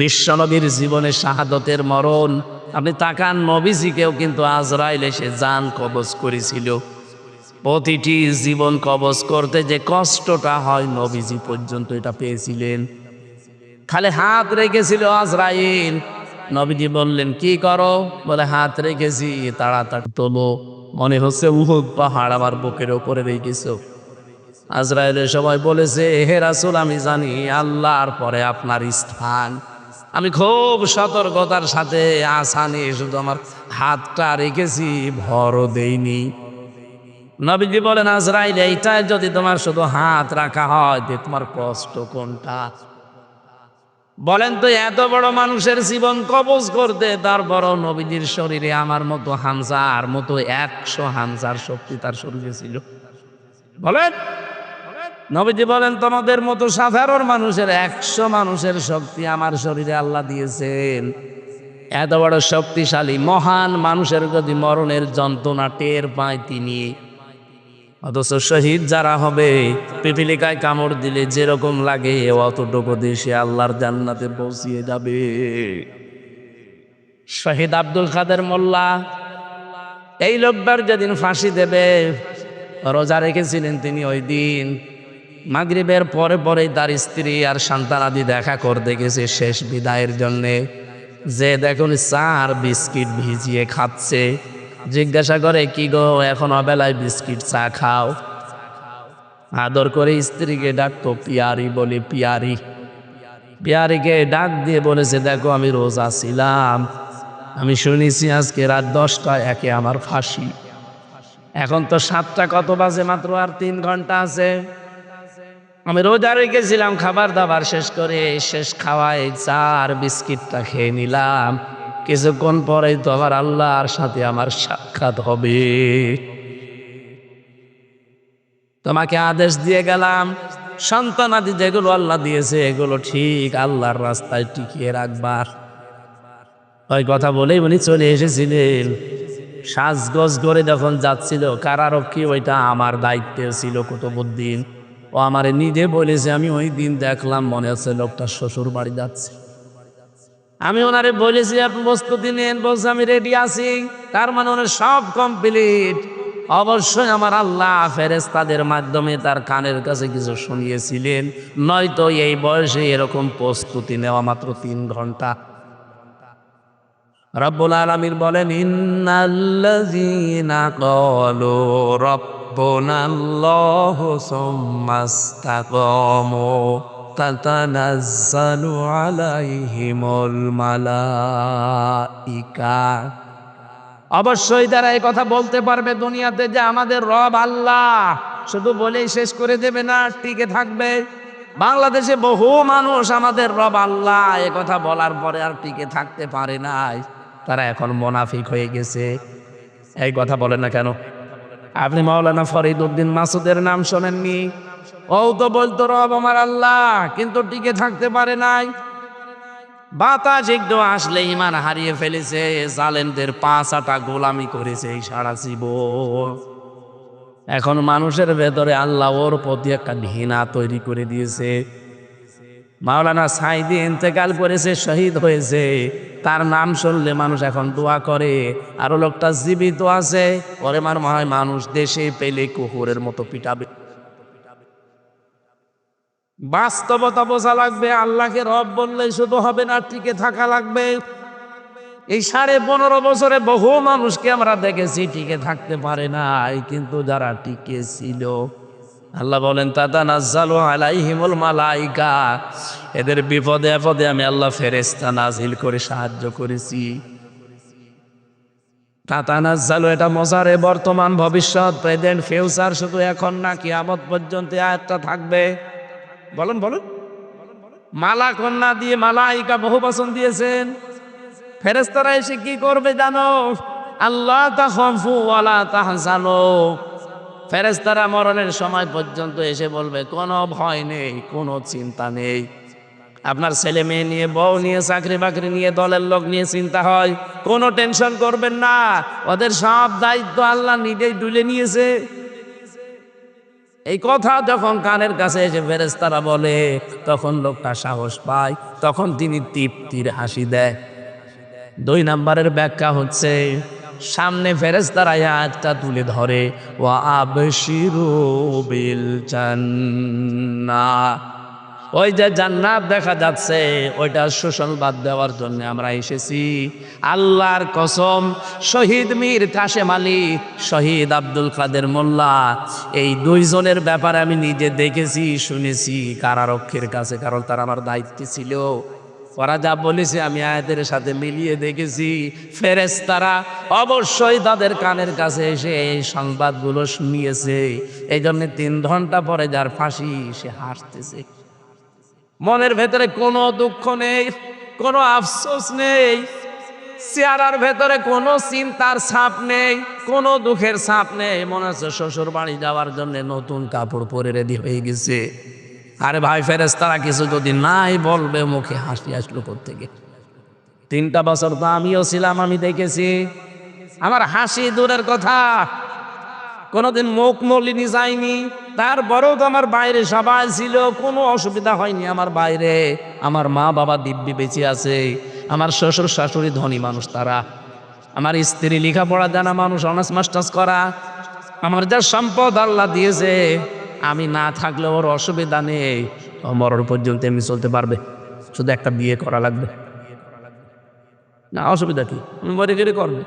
বিশ্ব নবীর জীবনে শাহাদতের মরণ, আপনি তাকান, নবীজিকেও কিন্তু আজরাইল এসে জান কবজ করেছিল। প্রতিটি জীবন কবজ করতে যে কষ্টটা হয় নবীজি পর্যন্ত এটা পেয়েছিলেন। খালি হাত রেখেছিল আজরাইল, নবীজি বললেন কি করো, বলে হাত রেখেছি, তাড়াতাড়ি তোলো, মনে হচ্ছে উহুদ পাহাড় আমার বুকের ওপরে রেখেছো। আজরাইলের সবাই বলেছে হে রাসূল, আমি জানি আল্লাহর পরে আপনার স্থান, আমি খুব সতর্কতার সাথে আসানে শুধু আমার হাতটা রেখেছি, ভরও দেইনি। নবীজি বলেন আজরাইল, এইটাই যদি তোমার শুধু হাত রাখা হয় যে তোমার কষ্ট কোনটা? বলেন তো, এত বড় মানুষের জীবন কবজ করতে তারপরও নবীজির শরীরে আমার মতো হামজার মতো 100 হামজার শক্তি তার শরীরে ছিল। বলেন, নবীজি বলেন তোমাদের মতো সাধারণ মানুষের 100 মানুষের শক্তি আমার শরীরে আল্লাহ দিয়েছেন। এত বড় শক্তিশালী মহান মানুষের যদি মরণের যন্ত্রণা টের পায় তিনি, অথচ শহীদ যারা হবে পিপিলিকায় কামড় দিলে যেরকম লাগে অতটুকু দেশে আল্লাহর জান্নাতে পৌঁছিয়ে যাবে। শহীদ আব্দুল কাদের মোল্লা এই লোকটার যেদিন ফাঁসি দেবে রোজা রেখেছিলেন তিনি, ওই দিন মাগরিবের পরে পরেই তার স্ত্রী আর সন্তানাদি দেখা করতে গেছে শেষ বিদায়ের জন্যে। যে দেখুন চা আর বিস্কিট ভিজিয়ে খাচ্ছে, জিজ্ঞাসা করে কি গো এখন অবেলায় বিস্কিট চা খাও? আদর করে স্ত্রীকে ডাকতো পিয়ারি বলে, পিয়ারি। পিয়ারিকে ডাক দিয়ে বলেছে দেখো আমি রোজা ছিলাম, আমি শুনেছি আজকে রাত 10টায় একে আমার ফাঁসি। এখন তো 7টা কত বাজে, মাত্র আর 3 ঘন্টা আছে। আমি রোজা রেখেছিলাম, খাবার দাবার শেষ করে শেষ খাওয়ায় চা আর বিস্কিটটা খেয়ে নিলাম। কিছুক্ষণ পরেই তো আবার আল্লাহর সাথে আমার সাক্ষাৎ হবে। তোমাকে আদেশ দিয়ে গেলাম সন্তানাদি যেগুলো আল্লাহ দিয়েছে এগুলো ঠিক আল্লাহর রাস্তায় টিকিয়ে রাখবার। ওই কথা বলেই উনি চলে এসেছিলেন। সাজগোজ করে যখন যাচ্ছিল কারারক্ষী, ওইটা আমার দায়িত্বে ছিল কুতুবউদ্দিন। ও আমারে নিজে বলেছে, আমি ওই দিন দেখলাম মনে হচ্ছে লোকটা শ্বশুর বাড়ি যাচ্ছে। আমি ওনারে বলেছি আপনি প্রস্তুতি নেন, বলছে আমি রেডি আছি। তার মানে ওনার সব কমপ্লিট। অবশ্যই আমার আল্লাহ ফেরেশতাদের মাধ্যমে তার কানের কাছে কিছু শুনিয়েছিলেন, নয়তো এই বয়সে এরকম প্রস্তুতি নেওয়া মাত্র 3 ঘন্টা। রব্বুল আলামিন বলেন ইন্নাল্লাযীনা ক্বালু রাব্বুনাল্লাহু সুম্মা ইসতাকামু তাতানাজ্জালু আলাইহিমুল মালাইকা। অবশ্যই তারা এই কথা বলতে পারবে দুনিয়াতে যে আমাদের রব আল্লাহ, শুধু বলেই শেষ করে দেবে না, টিকে থাকবে। বাংলাদেশে বহু মানুষ আমাদের রব আল্লাহ এ কথা বলার পরে আর টিকে থাকতে পারে নাই, তারা এখন মুনাফিক হয়ে গেছে। এই কথা বলেন না কেন? আপনি মাওলানা ফরিদ উদ্দিন মাসুদের নাম শোনেননি? ও তো বলতো রব আমার আল্লাহ, কিন্তু টিকে থাকতে পারে নাই। বাতাস একটু আসলে ইমান হারিয়ে ফেলেছে, জালেমদের 5 আটা গোলামি করেছে এই সারা জীবন। এখন মানুষের ভেতরে আল্লাহ ওর প্রতি একটা ঘৃণা তৈরি করে দিয়েছে। মাওলানা সাইদি ইন্তেকাল করেছে, শহীদ হয়েছে, তার নাম শুনলে মানুষ এখন দোয়া করে। আরো লোকটা জীবিত আছে, পরে মনে হয় মানুষ দেশে পেলে কুকুরের মতো পিটাবে। বাস্তবতা বোঝা লাগবে। আল্লাহকে রব বললে শুধু হবে না, টিকে থাকা লাগবে। এই 15.5 বছরে বহু মানুষকে আমরা দেখেছি টিকে থাকতে পারে নাই, কিন্তু যারা টিকে ছিল আল্লাহ বলেন তাতানাজ্জালু আলাইহিমুল মালাইকা, এদের বিপদে আপদে আমি আল্লাহ ফেরেশতা নাজিল করে সাহায্য করেছি। তাতানাজ্জালু এটা মজারে বর্তমান ভবিষ্যৎ, প্রেজেন্ট ফিউচার, শুধু এখন না, কিয়ামত পর্যন্ত আয়াতটা থাকবে। বলেন বলেন। মালা কন্যা দিয়ে মালাইকা বহু বচন দিয়েছেন। ফেরেশতারা এসে কি করবে জানো? আল্লাহ তাখাফু ওয়ালা তাহজানু। ফেরেশতারা মরণের সময় পর্যন্ত এসে বলবে কোনো ভয় নেই, কোনো চিন্তা নেই। আপনার ছেলে মেয়ে নিয়ে, বউ নিয়ে, চাকরি বাকরি নিয়ে, দলের লোক নিয়ে চিন্তা হয়, কোনো টেনশন করবেন না, ওদের সব দায়িত্ব আল্লাহ নিজেই তুলে নিয়েছে। এই কথা যখন কানের কাছে এসে ফেরেশতারা বলে তখন লোকটা সাহস পায়, তখন তিনি তৃপ্তির হাসি দেয়। 2 নম্বরের ব্যাখ্যা হচ্ছে সামনে ফেরেশতারা আয়াতটা তুলে ধরে ওয়া আবশিরু বিল জান্নাহ, ওই যে জান্নাত দেখা যাচ্ছে ওইটা সুসংবাদ দেওয়ার জন্য আমরা এসেছি। আল্লাহর কসম, শহীদ মীর কাশেম আলী, শহীদ আব্দুল কাদের মোল্লা, এই 2 জনের ব্যাপারে আমি নিজে দেখেছি, শুনেছি কারারক্ষীর কাছে, কারণ তারা আমার দায়িত্বে ছিল। ওরা যা বলেছে আমি আয়াতের সাথে মিলিয়ে দেখেছি। ফেরেশতারা অবশ্যই তাদের কানের কাছে এসে এই সংবাদগুলো শুনিয়েছে। এই জন্য 3 ঘন্টা পরে যার ফাঁসি সে হাসতেছে, মনের ভেতরে কোনো দুঃখ নেই, কোনো আফসোস নেই, চেহারার ভেতরে কোনো চিন্তার ছাপ নেই, কোনো দুঃখের ছাপ নেই। মনে হচ্ছে শ্বশুর বাড়ি যাওয়ার জন্য নতুন কাপড় পরে রেডি হয়ে গেছে। আরে ভাই, ফেরেশতারা কিছু যদি নাই বলবে, মুখে হাসি আসলো কোত্থেকে? 3টা বছর তো আমিও ছিলাম, আমি দেখেছি। আমার হাসি দূরের কথা, কোনোদিন মুখ মলিনি যায়নি। তারপরেও তো আমার বাইরে সবাই ছিল, কোনো অসুবিধা হয়নি আমার বাইরে। আমার মা বাবা দিব্যি বেঁচে আছে, আমার শ্বশুর শাশুড়ি ধনী মানুষ তারা, আমার স্ত্রী লেখাপড়া জানা মানুষ, অনার্স মাস্টার্স করা। আমার যা সম্পদ আল্লাহ দিয়েছে, আমি না থাকলে ওর অসুবিধা নেই, ও মরণ পর্যন্ত এমনি চলতে পারবে, শুধু একটা বিয়ে করা লাগবে। না অসুবিধা কি, আমি মরে গেলে করবে।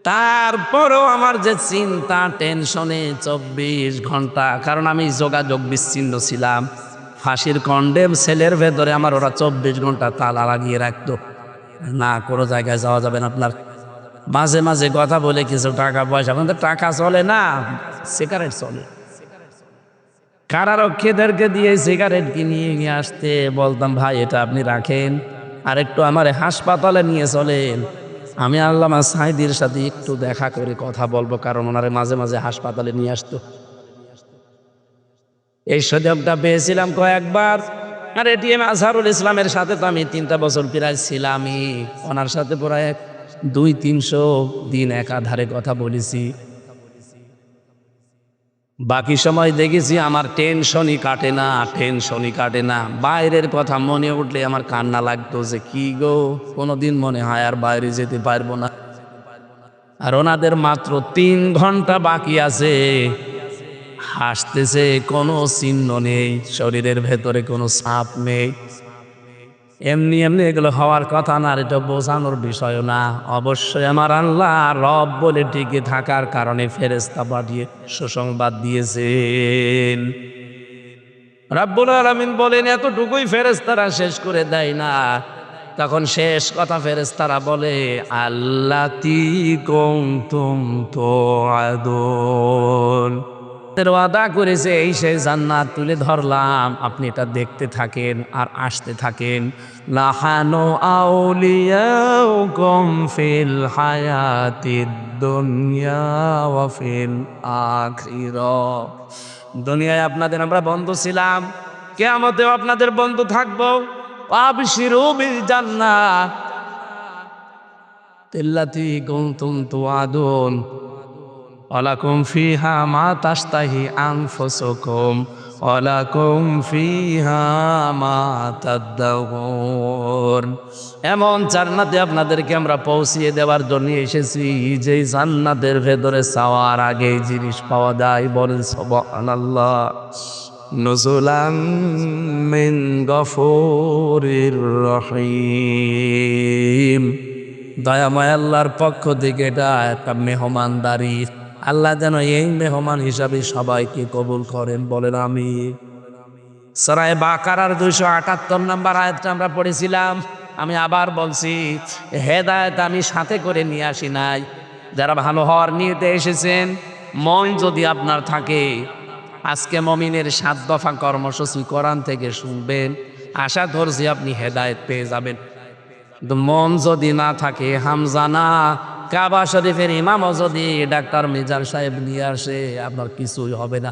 তারপরও আমার যে চিন্তা, টেনশনে 24 ঘন্টা, কারণ আমি যোগাযোগ বিচ্ছিন্ন ছিলাম। ফাঁসির কন্ডেম সেলের ভেতরে আমার ওরা 24 ঘন্টা তালা লাগিয়ে রাখতো, না কোনো জায়গায় যাওয়া যাবে না আপনার। মাঝে মাঝে কথা বলে কিছু টাকা পয়সা, কিন্তু টাকা চলে না, সিগারেট চলে। কারারক্ষীদেরকে দিয়ে সিগারেট কিনিয়ে নিয়ে আসতে বলতাম, ভাই এটা আপনি রাখেন, আর একটু আমার হাসপাতালে নিয়ে চলেন, আমি আল্লামা সাঈদীর সাথে একটু দেখা করে কথা বলবো, কারণ ওনারে মাঝে মাঝে হাসপাতালে নিয়ে আসতো। এই সুযোগটা পেয়েছিলাম কয়েকবার। আর এটিএম আজহারুল ইসলামের সাথে তো আমি 3টা বছর প্রায় ছিলামই, ওনার সাথে প্রায় 200-300 দিন একাধারে কথা বলেছি। বাকি সময় দেখেছি আমার টেনশনই কাটে না, টেনশনই কাটে না। বাইরের কথা মনে উঠলে আমার কান্না লাগতো, যে কি গো, কোনোদিন মনে হয় আর বাইরে যেতে পারবো না। আর ওনাদের মাত্র 3 ঘন্টা বাকি আছে, হাসতেছে, কোনো চিহ্ন নেই, শরীরের ভেতরে কোনো ছাপ নেই। এমনি এমনি এগুলো হওয়ার কথা না, আর এটা বোঝানোর বিষয় না। অবশ্যই আমার আল্লাহ রব বলে টিকে থাকার কারণে ফেরেশতা পাঠিয়ে সুসংবাদ দিয়েছেন। রাব্বুল আলামিন বলেন, এতটুকুই ফেরেশতারা শেষ করে দেয় না, তখন শেষ কথা ফেরেশতারা বলে, আল্লাতী কুনতুম তুআদুন, ওয়াদা করেছে এই সেই জান্নাত তুলে ধরলাম, আপনি এটা দেখতে থাকেন আর আসতে থাকেন। লাহানু আউলিয়াউকুম ফিল হায়াতিদ দুনিয়া ওয়া ফিল আখিরাহ, দুনিয়ায় আপনাদের আমরা বন্ধু ছিলাম, কিয়ামতেও আপনাদের বন্ধু থাকবো। আবশিরু বিল জান্নাহ আল্লাতী কুনতুম তুআদুন ওয়ালাকুম ফিহা মা তাশতাহি আনফুসুকুম ওয়ালাকুম ফিহা মা তাদউন। এমন জান্নাতে আপনাদেরকে আমরা পৌঁছিয়ে দেওয়ার জন্য এসেছি, যে জান্নাতের ভেতরে চাওয়ার আগে জিনিস পাওয়া যায়। বলেন সুবহানাল্লাহ। নুজুলাম মিন গফুরির রহিম, দয়াময় আল্লাহর পক্ষ থেকে এটা একটা মেহমানদারি। আল্লাহ যেন এই মেহমান হিসাবে সবাইকে কবুল করেন, বলেন আমিন। সূরা বাকারার 278 নম্বর আয়াতটা আমরা পড়েছিলাম। আমি আবার বলছি, হেদায়েত আমি সাথে করে নিয়ে আসি নাই। যারা ভালো হওয়ার নিয়তে এসেছেন, মন যদি আপনার থাকে, আজকে মমিনের 7 দফা কর্মসূচি কোরআন থেকে শুনবেন, আশা করছি আপনি হেদায়েত পেয়ে যাবেন। কিন্তু মন যদি না থাকে, হামজানা কাবা শরীফের ইমামও যদি ডাক্তার মিজান সাহেব নিয়ে আসে, আপনার কিছুই হবে না।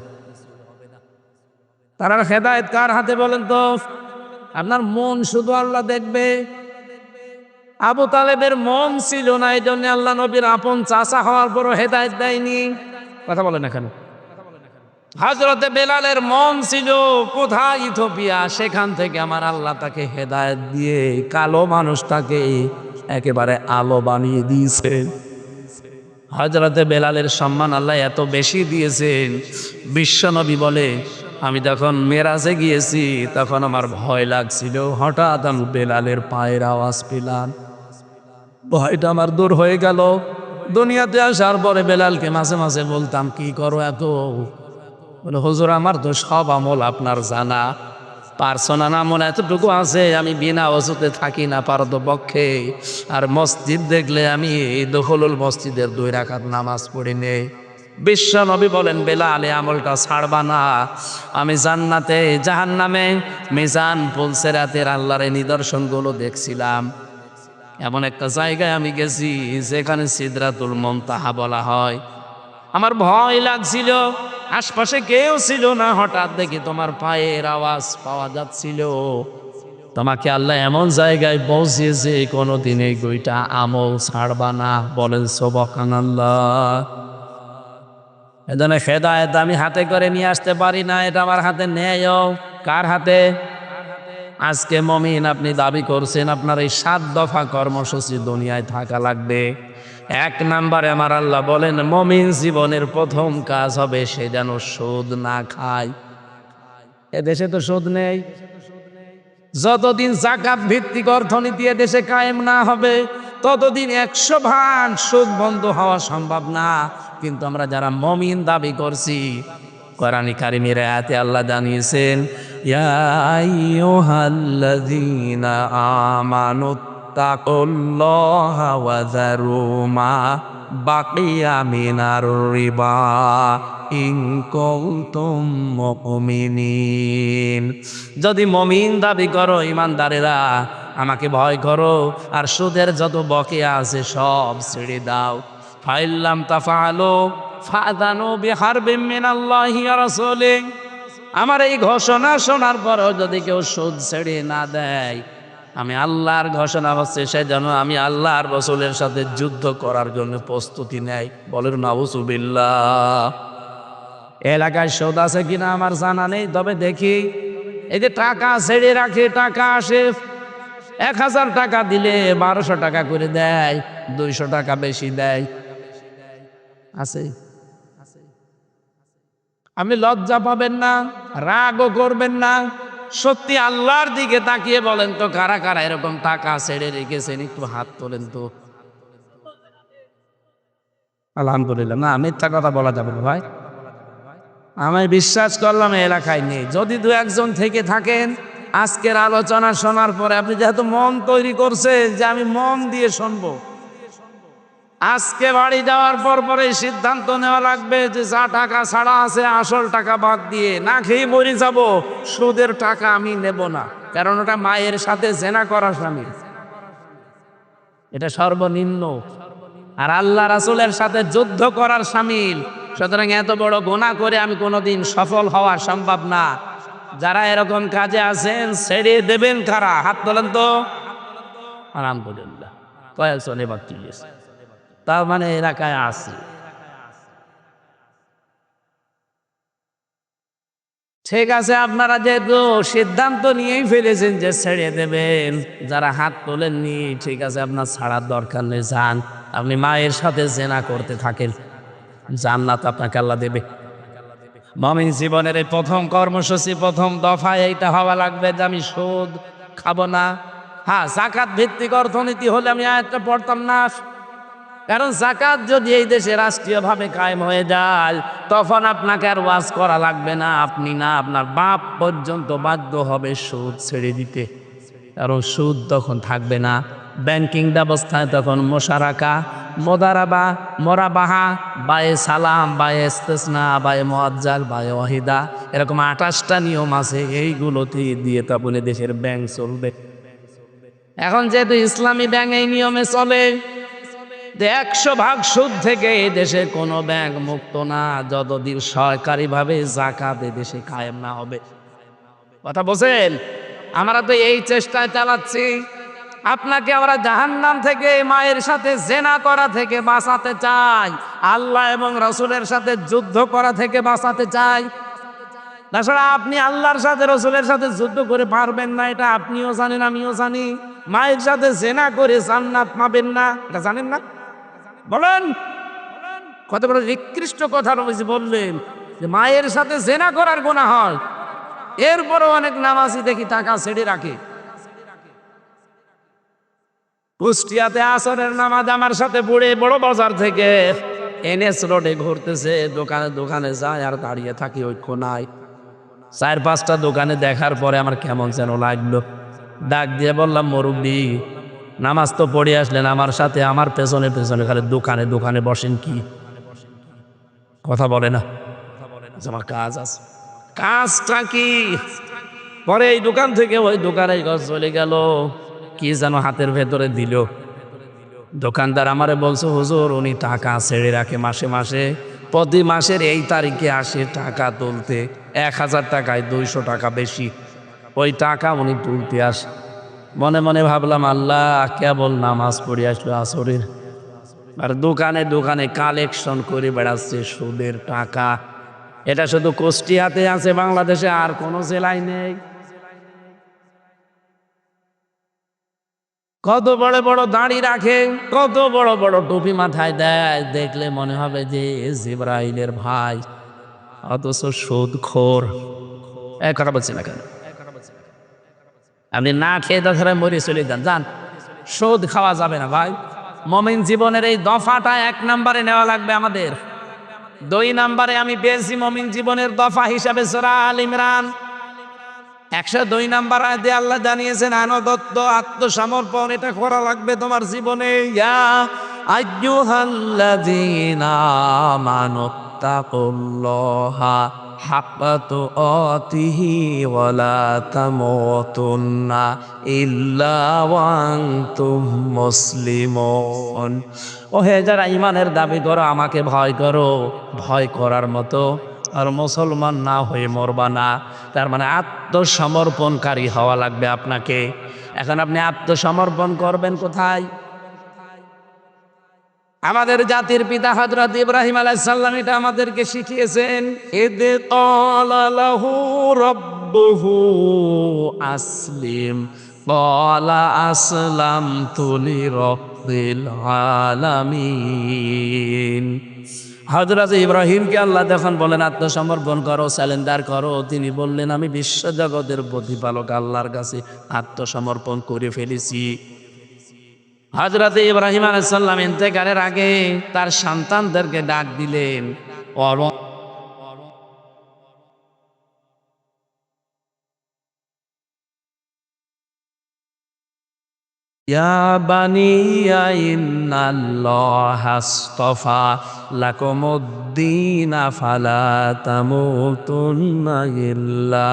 তার হেদায়েত কার হাতে বলেন তো? আপনার মন শুধু আল্লাহ দেখবে। আবু তালেবের মন ছিল না, এই জন্য আল্লাহ নবীর আপন চাচা হওয়ার পরও হেদায়েত দেয়নি। কথা বলেন এখানে। হযরতে বেলালের মন ছিল কোথায়? ইথিওপিয়া। সেখান থেকে আমার আল্লাহ তাকে হেদায়েত দিয়ে কালো মানুষটাকে একেবারে আলো বানিয়ে দিয়েছেন। হযরতে বেলালের সম্মান আল্লাহ এত বেশি দিয়েছেন, বিশ্বনবী বলে, আমি যখন মেরাজে গিয়েছি তখন আমার ভয় লাগছিল, হঠাৎ আমি বেলালের পায়ের আওয়াজ পেলাম, ভয়টা আমার দূর হয়ে গেল। দুনিয়াতে আসার পরে বেলালকে মাঝে মাঝে বলতাম, কি করো এত? বলে, হুজুর আমার তো সব আমল আপনার জানা, পার্সোনাল আমল এতটুকু আছে, আমি বিনা ওযুতে থাকি না পারতপক্ষে, আর মসজিদ দেখলে আমি দখলুল মসজিদের 2 রাকাত নামাজ পড়ি নেই। বিশ্ব নবী বলেন, বেলাল এই আমলটা ছাড়বা না। আমি জান্নাতে জাহান্নামে মিজান পুলসেরাতের আল্লাহর নিদর্শনগুলো দেখছিলাম। এমন একটা জায়গায় আমি গেছি যেখানে সিদরাতুল মুনতাহা বলা হয়। আমার ভয় লাগছিল, আশপাশে কেউ ছিল না, হঠাৎ দেখি তোমার পায়ের আওয়াজ পাওয়া যাচ্ছিল। তোমাকে আল্লাহ এমন জায়গায় পৌঁছিয়েছে কোনোদিন এই দুইটা আমল ছাড়বা না। বলেন সুবহানাল্লাহ। এজন্য হেদায়েত আমি হাতে করে নিয়ে আসতে পারি না, এটা আমার হাতে নেই। কার হাতে? আজকে মমিন আপনি দাবি করছেন আপনার এই 7 দফা কর্মসূচি দুনিয়ায় থাকা লাগবে। 1 নম্বরে আমার আল্লাহ বলেন মমিন জীবনের প্রথম কাজ হবে সে যেন সুদ না খায়। এদেশে তো সুদ নেই। যতদিন যাকাত ভিত্তিক অর্থনীতি দেশে কায়েম না হবে ততদিন 100% সুদ বন্ধ হওয়া সম্ভব না। কিন্তু আমরা যারা মুমিন দাবি করছি, কোরআন কারীমের আয়াতে আল্লাহ জানিয়েছেন ইয়া আইয়ুহাল্লাযীনা আমানুত্তাকুল্লাহা ওয়া যারু মা বাকিয়া মিনার রিবা ইন কুনতুম মুমিনিন। যদি মুমিন দাবি করো ইমানদারেরা, আমাকে ভয় করো আর সুদের যত বকেয়া আছে সব ছেড়ে দাও। ফাইল্লাম তাফআলু ফাযানু বিহারবিম মিনাল্লাহি ওয়া রাসূলিহি। আমার এই ঘোষণা শোনার পরও যদি কেউ সুদ ছেড়ে না দেয়, আমি আল্লাহর ঘোষণা হচ্ছে সে যেন আমি আল্লাহর রাসূলের সাথে যুদ্ধ করার জন্য প্রস্তুতি নেয়। বলেন নাউযুবিল্লাহ। এলাকায় সুদ আছে কিনা আমার জানা নেই, তবে দেখি এই যে টাকা ছেড়ে রাখে, টাকা আসে 1000 টাকা দিলে 1200 টাকা করে দেয়, 200 টাকা বেশি দেয়। আছে? আপনি লজ্জা পাবেন না, রাগও করবেন না। সত্যি আল্লাহর দিকে তাকিয়ে বলেন তো কারা কারা এরকম টাকা ছেড়ে রেখেছেন, একটু হাত তোলেন তো। আলহামদুলিল্লাহ। না, মিথ্যা কথা বলা যাবে না ভাই। আমি বিশ্বাস করলাম এলাকায় নেই। যদি 2-1 থেকে থাকেন, আজকের আলোচনা শোনার পরে আপনি যেহেতু মন তৈরি করছেন যে আমি মন দিয়ে শুনবো, আজকে বাড়ি যাওয়ার পরে সিদ্ধান্ত নেওয়া লাগবে যে যা টাকা ছাড়া আছে আসল টাকা বাদ দিয়ে না খেয়ে মরে যাব, সুদের টাকা আমি নেব না। কারণ ওটা মায়ের সাথে জেনা করা স্বামী, এটা সর্বনিম্ন। আর আল্লাহ রাসূলের সাথে যুদ্ধ করার শামিল। সুতরাং এত বড় গুনাহ করে আমি কোনোদিন সফল হওয়া সম্ভব না। যারা এরকম কাজে আছেন ছেড়ে দেবেন কারা? হাত তোলেন তো। আলহামদুলিল্লাহ। কয়েকজন এবার তুলেছে, তার মানে এলাকায় আছে। ঠিক আছে, আপনারা যেহেতু সিদ্ধান্ত নিয়েই ফেলেছেন যে ছেড়ে দেবেন, যারা হাত তোলেননি ঠিক আছে, আপনার ছাড়ার দরকার নেই, যান। আপনি মায়ের সাথে জেনা করতে থাকেন, জান্নাত আপনাকে আল্লাহ দেবে। মুমিন জীবনের এই প্রথম কর্মসূচি, প্রথম দফায় এইটা হওয়া লাগবে যে আমি সুদ খাবো না। হ্যাঁ, যাকাত ভিত্তিক অর্থনীতি হলে আমি আয়াতটা পড়তাম না। কারণ যাকাত যদি এই দেশে রাষ্ট্রীয়ভাবে কায়েম হয়ে যায় তখন আপনাকে আর ওয়াজ করা লাগবে না। আপনি না, আপনার বাপ পর্যন্ত বাধ্য হবে সুদ ছেড়ে দিতে। কারণ সুদ তখন থাকবে না। ব্যাংকিং ব্যবস্থায় তখন মোশারাকা, মোদারাবা, মোরাবাহা, বায়ে সালাম, বায়ে ইস্তেসনা, বায়ে মুআজ্জাল, বায়ে ওয়াহিদা, এরকম 28টা নিয়ম আছে। এইগুলোতে দিয়ে তখন দেশের ব্যাংক চলবে। এখন যেহেতু ইসলামী ব্যাংক এই নিয়মে চলে, 100% সুদ থেকে এই দেশে কোনো ব্যাংক মুক্ত না যতদিন সরকারিভাবে যাকাত এই দেশে কায়েম না হবে। কথা বলছেন? আমরা তো এই চেষ্টায় চালাচ্ছি। আপনাকে আমরা জাহান্নাম থেকে, মায়ের সাথে জেনা করা থেকে বাঁচাতে চাই, আল্লাহ এবং রাসূলের সাথে যুদ্ধ করা থেকে বাঁচাতে চাই। তাছাড়া আপনি আল্লাহর সাথে রাসূলের সাথে যুদ্ধ করে পারবেন না, এটা আপনিও জানেন, আমিও জানি। মায়ের সাথে জেনা করে জান্নাত পাবেন না, এটা জানেন না? বলেন, কত বড় নিকৃষ্ট কথা নবীজি বললেন যে মায়ের সাথে জেনা করার গুনাহ হয়। এরপরও অনেক নামাজি দেখি টাকা ছেড়ে রাখে। কুষ্টিয়াতে আসরের নামাজ আমার সাথে পড়ে বড় বাজার থেকে এনএস রোডে ঘুরতেছে, দোকানে দোকানে যায় আর দাঁড়িয়ে থাকি ওই কোনায়। 4-5টা দোকানে দেখার পরে আমার কেমন যেন লাগলো। ডাক দিয়ে বললাম, মুরব্বি, নামাজ তো পড়ে আসলেন, আমার সাথে আমার পেছনে পেছনে খালি দোকানে দোকানে বসেন কি? কথা বলে না। আমার কাজ আছে। কাজটা কি? পরে এই দোকান থেকে ওই দোকানে চলে গেল, কি যেন হাতের ভেতরে দিল। দোকানদার আমারে বলছে, হুজুর উনি টাকা ছেড়ে রাখে মাসে মাসে, প্রতি মাসের এই তারিখে আসে টাকা তুলতে, 1000 টাকায় 200 টাকা বেশি, ওই টাকা উনি তুলতে আসে। মনে মনে ভাবলাম আল্লাহ কেবল নামাজ পড়ে আসলো আসরের, আর দোকানে দোকানে কালেকশন করে বেড়াচ্ছে সুদের টাকা। এটা শুধু কুষ্টিয়াতে আছে, বাংলাদেশে আর কোনো জেলায় নেই। কত বড় বড় দাড়ি রাখে, কত বড় বড় টুপি মাথায় দেয়, দেখলে মনে হবে যে জিবরাইলের ভাই, অথচ সুদখোর। এক কথা বলছি না কেন? আপনি না খেয়ে তাছাড়া মরে চলে যান, যান, সুদ খাওয়া যাবে না ভাই। মুমিন জীবনের এই দফাটা 1 নম্বরে নেওয়া লাগবে আমাদের। 2 নম্বরে আমি পেয়েছি মুমিন জীবনের দফা হিসাবে সূরা আল ইমরান 102 নম্বর আয়াতে আল্লাহ জানিয়েছেন আনুগত্য, আত্মসমর্পণ, এটা করা লাগবে তোমার জীবনে। ইয়া আইয়ুহাল্লাযীনা আমানুত্তাকুল্লাহা হাক্কা তুকাতিহি ওয়া লা তামুতুন্না ইল্লা ওয়া আনতুম মুসলিমুন। ও হে যারা ঈমানের দাবি করো, আমাকে ভয় করো, ভয় করার মতো আর মুসলমান না হয়ে মরবা না। তার মানে আত্মসমর্পণকারী হওয়া লাগবে আপনাকে। এখন আপনি আত্মসমর্পণ করবেন কোথায়? আমাদের জাতির পিতা হযরত ইব্রাহিম আলাইহিস সালাম এটা আমাদেরকে শিখিয়েছেন। ইদ ক্বালা লাহু রাব্বুহু আসলিম ক্বালা আসলামতু লিরাব্বিল আলামিন। হযরত ইব্রাহিমকে আল্লাহ যখন বলেন আত্মসমর্পণ করো, সারেন্ডার করো, তিনি বললেন আমি বিশ্বজগতের প্রতিপালক আল্লাহর কাছে আত্মসমর্পণ করে ফেলেছি। হযরত ইব্রাহিম আলাইহিস সালাম ইন্তেকালের আগে তার সন্তানদেরকে ডাক দিলেন, ইয়া বানিয়া ইন্নাল্লাহা আসতাফা লাকুমুদ-দীনা ফালা তামুতুন্না ইল্লা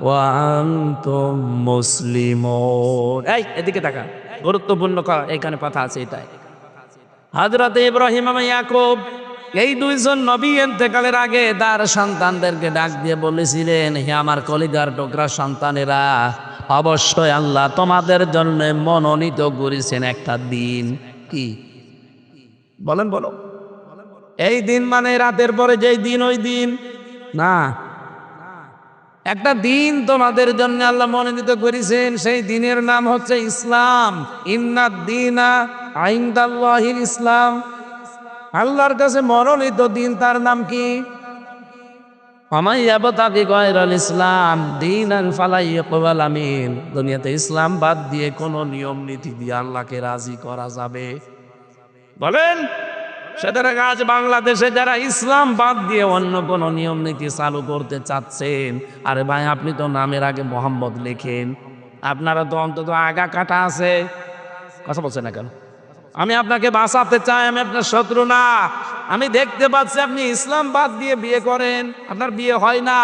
ওয়া আনতুম মুসলিমুন। এই এদিকে তাকা, গুরুত্বপূর্ণ এখানে কথা আছে। এটাই হযরত ইব্রাহিম এবং ইয়াকুব এই 2 জন নবী ইন্তেকালের আগে তার সন্তানদেরকে ডাক দিয়ে বলেছিলেন, হে আমার কলিজার টুকরা সন্তানেরা, অবশ্যই আল্লাহ তোমাদের জন্য মনোনীত করেছেন একটা দিন। কি বলেন? বলো। এই দিন মানে রাতের পরে যেই দিন, ওই দিন না, একটা দিন তোমাদের জন্য আল্লাহ মনোনীত করেছেন। সেই দিনের নাম হচ্ছে ইসলাম। ইন্নাদ-দীনা ইনদাল্লাহিল ইসলাম। আল্লাহর কাছে মনোনীত দিন, তার নাম কি? ইসলাম দীনান ফালা ইউকবাল মিন। দুনিয়াতে ইসলাম বাদ দিয়ে কোন নিয়ম নীতি দিয়ে আল্লাহকে রাজি করা যাবে? বলেন। সুতরাং আজ বাংলাদেশে যারা ইসলাম বাদ দিয়ে অন্য কোন নিয়ম নীতি চালু করতে চাচ্ছেন, আরে ভাই আপনি তো নামের আগে মোহাম্মদ লেখেন, আপনারা তো অন্তত আগা কাটা আছে। কথা বলছেন না কেন? আমি আপনাকে বাঁচাতে চাই, আমি আপনার শত্রু না। আমি দেখতে পাচ্ছি আপনি ইসলাম বাদ দিয়ে বিয়ে করেন, আপনার বিয়ে হয় না।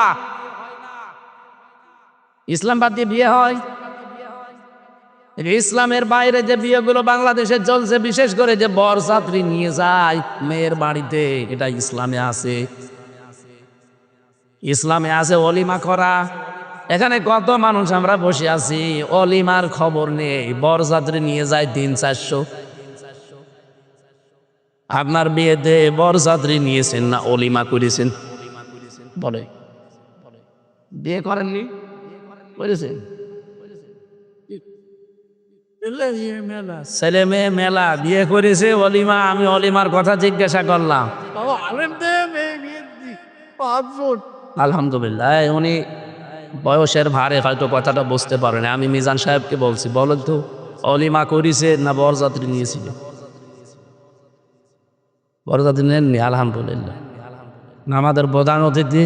ইসলাম বাদ দিয়ে বিয়ে হয়? ইসলামের বাইরে যে বিয়েগুলো বাংলাদেশে চলছে, বিশেষ করে যে বরযাত্রী নিয়ে যায় মেয়ের বাড়িতে, এটা ইসলামে আছে। ইসলামে আছে অলিমা করা। এখানে কত মানুষ আমরা বসে আছি, অলিমার খবর নেই। বরযাত্রী নিয়ে যায় 300-400। আপনার বিয়েতে বরযাত্রী নিয়েছেন না অলিমা করেছেন? বলে বিয়ে করেননি, করেছেন? ছেলে মেয়ে মেলা, বিয়ে করেছে, অলিমা। আমি অলিমার কথা জিজ্ঞাসা করলাম। আলহামদুলিল্লাহ, উনি বয়সের ভারে হয়তো কথাটা বুঝতে পারেন। আমি মিজান সাহেবকে বলছি, বলেন তো অলিমা করেছে না বরযাত্রী নিয়েছিল? বরযাত্রী নেননি? আলহামদুলিল্লাহ। আমাদের প্রধান অতিথি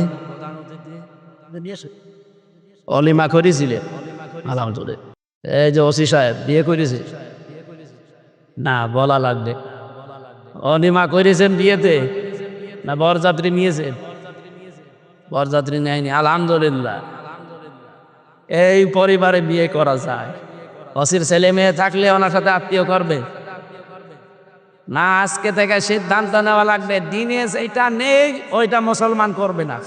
অলিমা করেছিলেন? আলহামদুলিল্লাহ। এই যে ওসি সাহেব বিয়ে করেছে না, বলা লাগবে। অলিমা করেছেন বিয়েতে না বরযাত্রী নিয়েছেন? বরযাত্রী নেয়নি, আলহামদুলিল্লাহ। এই পরিবারে বিয়ে করা যায়। ওসির ছেলে মেয়ে থাকলে ওনার সাথে আত্মীয় করবে না। আজকে থেকে সিদ্ধান্ত নেওয়া লাগবে, দিনে এইটা নেই ওইটা মুসলমান করবে না।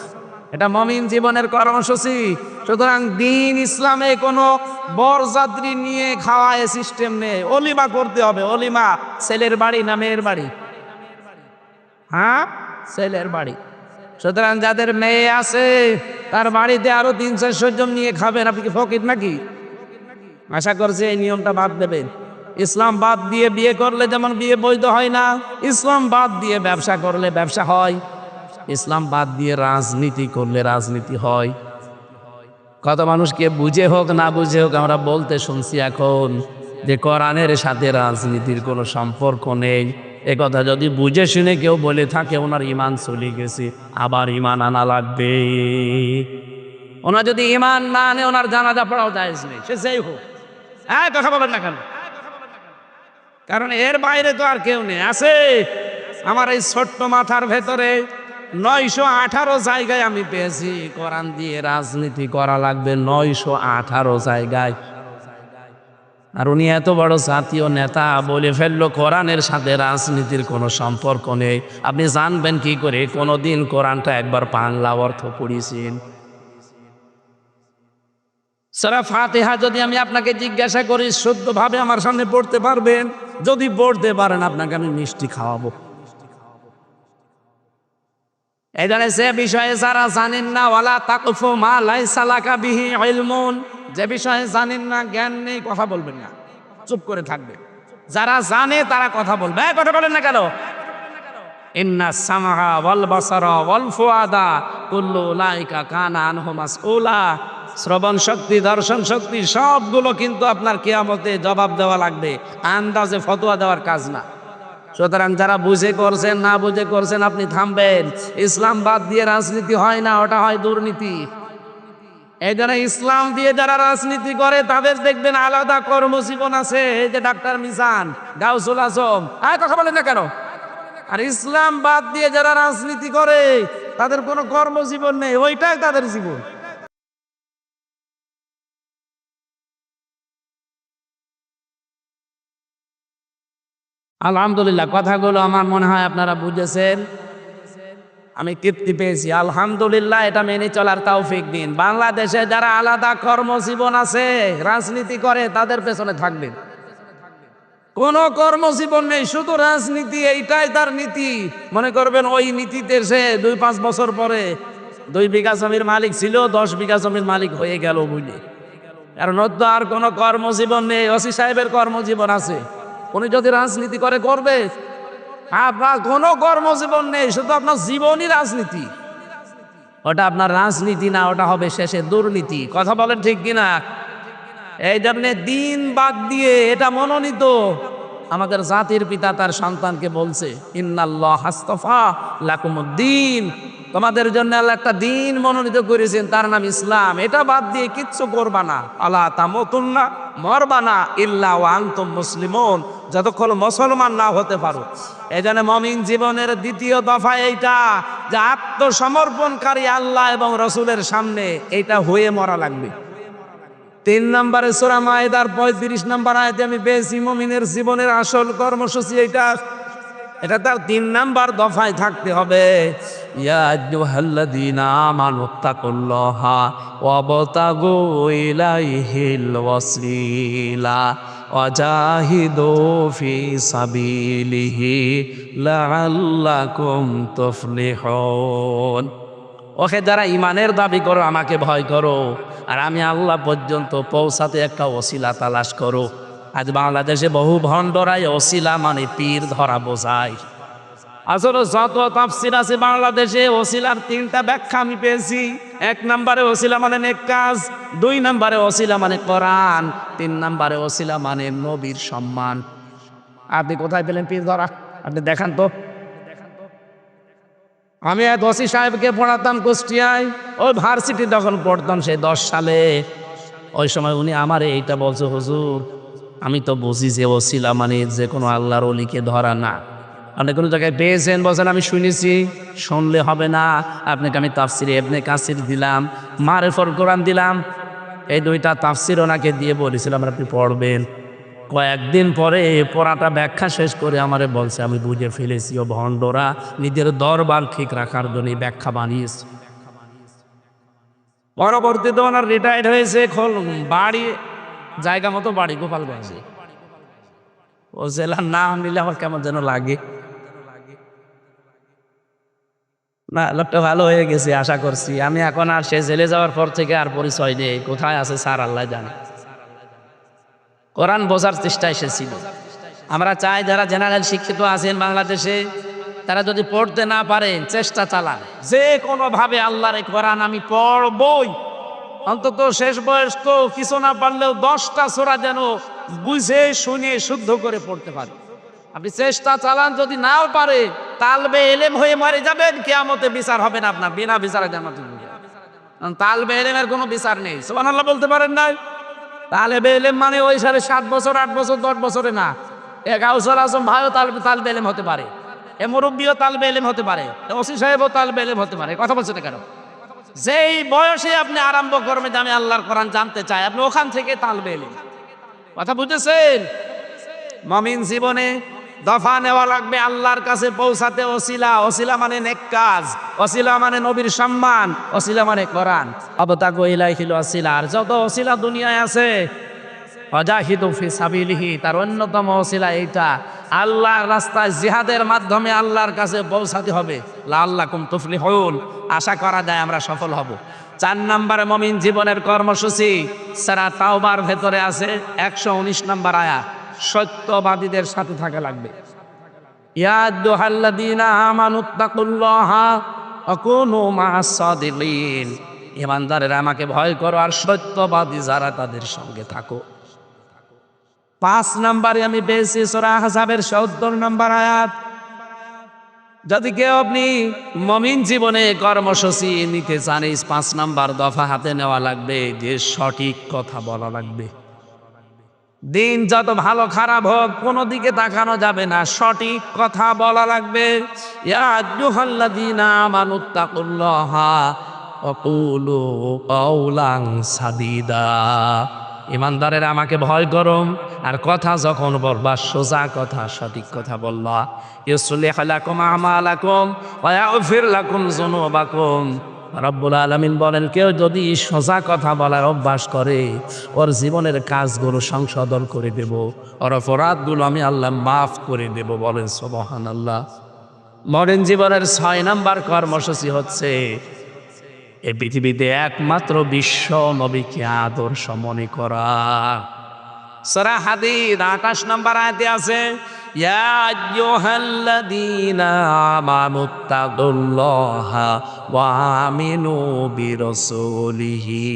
এটা মুমিন জীবনের কর্মসূচি। সুতরাং দিন ইসলামে কোনো বরযাত্রী নিয়ে খাওয়ায় সিস্টেম নেই, অলিমা করতে হবে। অলিমা ছেলের বাড়ি না মেয়ের বাড়ি? হ্যাঁ, ছেলের বাড়ি। সুতরাং যাদের মেয়ে আছে তার বাড়িতে আরো 300-400 জন নিয়ে খাবেন। আপনি কি ফকির নাকি? আশা করছি এই নিয়মটা বাদ দেবেন। ইসলাম বাদ দিয়ে বিয়ে করলে যেমন বিয়ে বৈধ হয় না, ইসলাম বাদ দিয়ে ব্যবসা করলে ব্যবসা হয়, ইসলাম বাদ দিয়ে রাজনীতি করলে রাজনীতি হয়। কত মানুষকে বুঝে হোক না বুঝে হোক আমরা বলতে শুনছি এখন যে কোরআনের সাথে রাজনীতির কোনো সম্পর্ক নেই। এ কথা যদি বুঝে শুনে কেউ বলে থাকে ওনার ঈমান চলে গেছে, আবার ঈমান আনা লাগবে। ওনার যদি ঈমান না আনে ওনার জানাজা পড়াও জায়েজ নেই, সে যেই হোক। হ্যাঁ, কথা বলেন না কেন? কারণ এর বাইরে তো আর কেউ নেই। আছে আমার এই ছোট্ট মাথার ভেতরে 918 জায়গায় আমি পেয়েছি কোরআন দিয়ে রাজনীতি করা লাগবে, 918 জায়গায়। আর উনি এত বড় জাতীয় নেতা বলে ফেললো কোরআনের সাথে রাজনীতির কোনো সম্পর্ক নেই। আপনি জানবেন কি করে? কোনোদিন কোরআনটা একবার বাংলা অর্থ পড়িয়েছেন? সূরা ফাতিহা যদি আমি আপনাকে জিজ্ঞাসা করি শুদ্ধভাবে আমার সামনে পড়তে পারবেন? যদি পড়তে পারেন আপনাকে আমি মিষ্টি খাওয়াবো। এই ধরনের সে বিষয়ে যারা জানেন না, ওয়ালা তাকফু মা লাইসা লাকা বিহি ইলমুন, যে বিষয়ে জানেন না, জ্ঞান নেই, কথা বলবেন না, চুপ করে থাকবে। যারা জানে তারা কথা বলবে। কথা বলেন না কেন? ইন্না সামআ ওয়াল বাসারা ওয়াল ফুআদা কুল্লু উলাইকা কানা আনহু মাসউলা। শ্রবণ শক্তি, দর্শন শক্তি সবগুলো কিন্তু আপনার কিয়ামতে জবাব দেওয়া লাগবে, আন্দাজে ফতোয়া দেওয়ার কাজ না। সুতরাং যারা বুঝে করছেন না বুঝে করছেন আপনি থামবেন। ইসলাম বাদ দিয়ে রাজনীতি হয় না, ওটা হয় দুর্নীতি। এই জন্য ইসলাম দিয়ে যারা রাজনীতি করে তাদের দেখবেন আলাদা কর্মজীবন আছে। এই যে ডাক্তার মিজান, গাউসুল আজম, কথা বলেন না কেন? আর ইসলাম বাদ দিয়ে যারা রাজনীতি করে তাদের কোনো কর্মজীবন নেই, ওইটাই তাদের জীবন। আলহামদুলিল্লাহ, কথাগুলো আমার মনে হয় আপনারা বুঝেছেন। আমি তৃপ্তি পেয়েছি, আলহামদুলিল্লাহ। এটা মেনে চলার তৌফিক দিন। বাংলাদেশে যারা আলাদা কর্মজীবন আছে, রাজনীতি করে, তাদের পেছনে থাকবেন। কোনো কর্মজীবন নেই, শুধু রাজনীতি, এইটাই তার নীতি। মনে করবেন ওই নীতিতে সে 2-5 বছর পরে 2 বিঘা জমির মালিক ছিল, 10 বিঘা জমির মালিক হয়ে গেল বুঝলি। কারণ ওর তো আর কোনো কর্মজীবন নেই। ওসি সাহেবের কর্মজীবন আছে, উনি যদি রাজনীতি করে করবে। আপনার কোনো কর্মজীবন নেই, শুধু আপনার জীবনই রাজনীতি। ওটা আপনার রাজনীতি না, ওটা হবে শেষে দুর্নীতি। কথা বলেন ঠিক কিনা? এই জন্য দিন বাদ দিয়ে এটা মনোনীত। আমাদের জাতির পিতা তার সন্তানকে বলছে, ইন্নাল্লাহ হাসতাফা লাকুমুদ্দিন, তোমাদের জন্য আল্লাহ একটা দিন মনোনীত করেছেন, তার নাম ইসলাম। এটা বাদ দিয়ে কিচ্ছু করবা না। আলা তামুতুন্না, মরবা না, ইল্লা ওয়া আনতুম মুসলিমুন, যতক্ষণ মুসলমান না হতে পারো। এই জন্য মুমিন জীবনের দ্বিতীয় দফা এইটা, যে আত্মসমর্পণকারী আল্লাহ এবং রসুলের সামনে, এইটা হয়ে মরা লাগবে। 3 নম্বরে সূরা মায়েদার 35 নম্বর আয়াতে আমি পেয়েছি মুমিনের জীবনের আসল কর্মসূচি এইটা। এটা তার 3 নাম্বার দফায় থাকতে হবে। ইয়া আইয়ুহাল্লাযীনা আমানুত্তাকুল্লাহা ওয়াবতাগু ইলাইহিল ওয়াসিলা ওয়াজাহিদু ফি সাবিলিহি লাআল্লাকুম তুফলিহুন। ওকে যারা ইমানের দাবি করো, আমাকে ভয় করো, আর আমি আল্লাহ পর্যন্ত পৌঁছাতে একটা ওসিলা তালাশ করো। আজ বাংলাদেশে বহু ভণ্ডরাই ওসিলা মানে পীর ধরা বোঝায়। আসলে যত তাফসীর আছে বাংলাদেশে, ওসিলার 3টা ব্যাখ্যা আমি পেয়েছি। 1 নম্বরে ওসিলা মানে নেক কাজ, 2 নম্বরে ওসিলা মানে কোরআন, 3 নম্বরে ওসিলা মানে নবীর সম্মান। আপনি কোথায় পেলেন পীর ধরা? আপনি দেখান তো। আমি এক ওসি সাহেবকে পড়াতাম কুষ্টিয়ায়, ওই ভার্সিটি যখন পড়তাম সেই 10 সালে, ওই সময় উনি আমার এইটা বলছে, হুজুর আমি তো বুঝি যে ওসিলা মানে যে কোনো আল্লাহর ওলিকে ধরা না। আপনি কোনো জায়গায় পেয়েছেন? বলছেন আমি শুনেছি। শুনলে হবে না, আপনাকে আমি তাফসিরে ইবনে কাসির দিলাম, মারিফাতুল কোরআন দিলাম। এই 2টা তাফসির ওনাকে দিয়ে বলেছিলাম আপনি পড়বেন। কয়েকদিন পরে পড়াটা ব্যাখ্যা শেষ করে আমারে বলছে আমি বুঝে ফেলেছি, ও ভণ্ডরা নিজের দরবার ঠিক রাখার জন্য ব্যাখ্যা বানিয়েছে। পরবর্তীতে ওনার রিটায়ার্ড হয়েছে, বাড়ি জায়গা মতো বাড়ি গোপালগঞ্জে। ও জেলার নাম নিলে আমার কেমন যেন লাগে না। লোকটা ভালো হয়ে গেছে আশা করছি। আমি এখন আর সে জেলে যাওয়ার পর থেকে আর পরিচয় নেই, কোথায় আছে স্যার আল্লাহ জানে। কোরআন বোঝার চেষ্টায় সে ছিল। আমরা চাই যারা জেনারেল শিক্ষিত আছেন বাংলাদেশে, তারা যদি পড়তে না পারেন চেষ্টা চালান, যে কোনো ভাবে আল্লাহর এই কোরআন আমি পড়বই। অন্তত শেষ বয়স তো কিছু না পারলেও 10টা সূরা যেন বুঝে শুনে শুদ্ধ করে পড়তে পারে। আপনি চেষ্টা চালান, যদি নাও পারে তালবে এলেম হয়ে মরে যাবেন, কিয়ামতে বিচার হবে না আপনার, বিনা বিচারে জান্নাতে যাবেন। তালবে এলেমের কোনো বিচার নেই। সুবহানাল্লাহ বলতে পারেন না? তালেবে এলেম মানে ওই 7.5 বছর 8 বছর 10 বছরে না। গাউসুল আজম ভাইও তালবে এলেম হতে পারে, এ মুরব্বিও তালবে এলেম হতে পারে, ওসি সাহেবও তালবে এলেম হতে পারে। কথা বলছেন কেন? যেই বয়সে আপনি আরম্ভ করবেন যে আমি আল্লাহর কোরআন জানতে চাই, আপনি ওখান থেকে তালবে এলেম। কথা বুঝেছেন? মুমিন জীবনে দফা নেওয়া লাগবে আল্লাহর কাছে পৌঁছাতে। ওসিলা, ওসিলা মানে নেক কাজ, ওসিলা মানে নবীর সম্মান, ওসিলা মানে কোরআন। আবতাগু ইলাইহিল ওসিলা। আর যত ওসিলা দুনিয়ায় আছে, ওয়াজাহিদু ফি সাবিলিহি, তার অন্যতম ওসিলা এইটা। আল্লাহর রাস্তায় জিহাদের মাধ্যমে আল্লাহর কাছে পৌঁছাতে হবে। লাআল্লাকুম তুফলিহুন, আশা করা যায় আমরা সফল হব। 4 নম্বরে মুমিন জীবনের কর্মসূচি সূরা তাওবার ভেতরে আছে 119 নম্বর আয়াত, সত্যবাদীদের সাথে থাকা লাগবে। ইয়া আইয়ুহাল্লাযীনা আমানুত্তাকুল্লাহা ওয়া কুনু মা'আস সাদিকিন, ঈমানদারেরা আমাকে ভয় করো আর সত্যবাদী যারা তাদের সঙ্গে থাকো। 5 নম্বরে আমি পেয়েছি সূরা আহজাবের 70 নম্বর আয়াত। যদি কেউ আপনি মুমিন জীবনে কর্মসূচি নিতে চান, এই 5 নম্বর দফা হাতে নেওয়া লাগবে, যে সঠিক কথা বলা লাগবে। দিন যত ভালো খারাপ হোক কোনো দিকে তাকানো যাবে না, সঠিক কথা বলা লাগবে। ইয়া আইয়ুহাল্লাযীনা আমানুত্তাকুল্লাহা ওয়া কুলু কাওলান সাদীদা, ঈমানদারেরা আমাকে ভয় করো আর কথা যখন বলবা সোজা কথা, সঠিক কথা বলবা। ইউসলিহ লাকুম আমালাকুম ওয়া ইয়াগফির লাকুম যুনুবাকুম। রব্বুল আলামিন বলেন, কেউ যদি সোজা কথা বলার অভ্যাস করে, ওর জীবনের কাজগুলো সংশোধন করে দেব, ওর অপরাধগুলো আমি আল্লাহ মাফ করে দেব। বলেন সুবহানাল্লাহ। মডার্ন জীবনের 6 নম্বর কর্মসূচি হচ্ছে এই পৃথিবীতে একমাত্র বিশ্ব নবীকে আদর্শ মনে করা। সূরা হাদীদ 28 নম্বর আয়াতে আছে, ইয়া আইয়ুহাল্লাযীনা আমানুত্তাকুল্লাহা ওয়া আমিনু বিরাসূলিহি,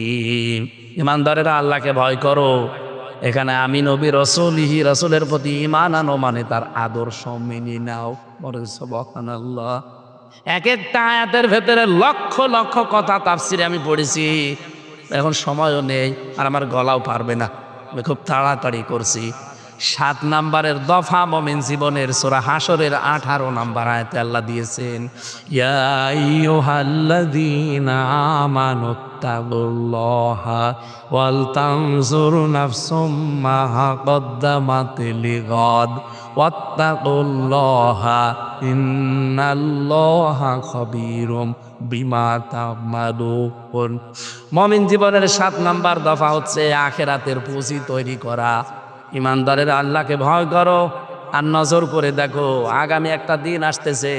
ঈমানদারেরা আল্লাহকে ভয় করো। এখানে আমিনু বিরাসূলিহি, রাসূলের প্রতি ঈমান আনো মানে তার আদর্শ মেনে নাও। বলেন সুবহানাল্লাহ। এক একটা আয়াতের ভেতরে লক্ষ লক্ষ কথা তাফসিরে আমি পড়েছি, এখন সময়ও নেই আর আমার গলাও পারবে না, আমি খুব তাড়াতাড়ি করছি। 7 নম্বরের দফা মুমিন জীবনের সূরা হাশরের 18 নম্বর আয়াতে আল্লাহ দিয়েছেন, ইয়া আইয়ুহাল্লাযীনা আমানুত্তাকুল্লাহা ওয়াল তানজুর নাফসুম মা কদ্দামাত লিগাদ ওয়াত্তাকুল্লাহা ইন্নাল্লাহা খাবীরুম বিমা তা'মালুন। মুমিন জীবনের 7 নম্বর দফা হচ্ছে আখিরাতের পুঁজি তৈরি করা। ঈমানদারের আল্লাহকে ভয় করো আর নজর করে দেখো আগামী একটা দিন আসতেছে,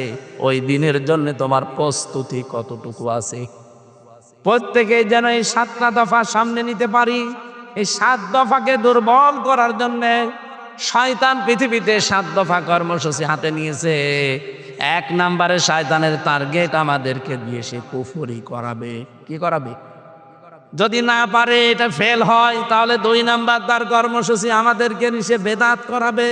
ওই দিনের জন্য তোমার প্রস্তুতি কতটুকু আছে। প্রত্যেকে যেন এই 7টা দফা সামনে নিতে পারি। এই 7 দফাকে দুর্বল করার জন্য শয়তান পৃথিবীতে 7 দফা কর্মসূচি হাতে নিয়েছে। 1 নম্বরে শয়তানের টার্গেট আমাদেরকে দিয়ে সে কুফরি করাবে। কি করাবে? যদি না পারে, এটা ফেল হয়, তাহলে 2 নাম্বার তার কর্মসূচি আমাদেরকে নিয়ে বেদাত করাবে।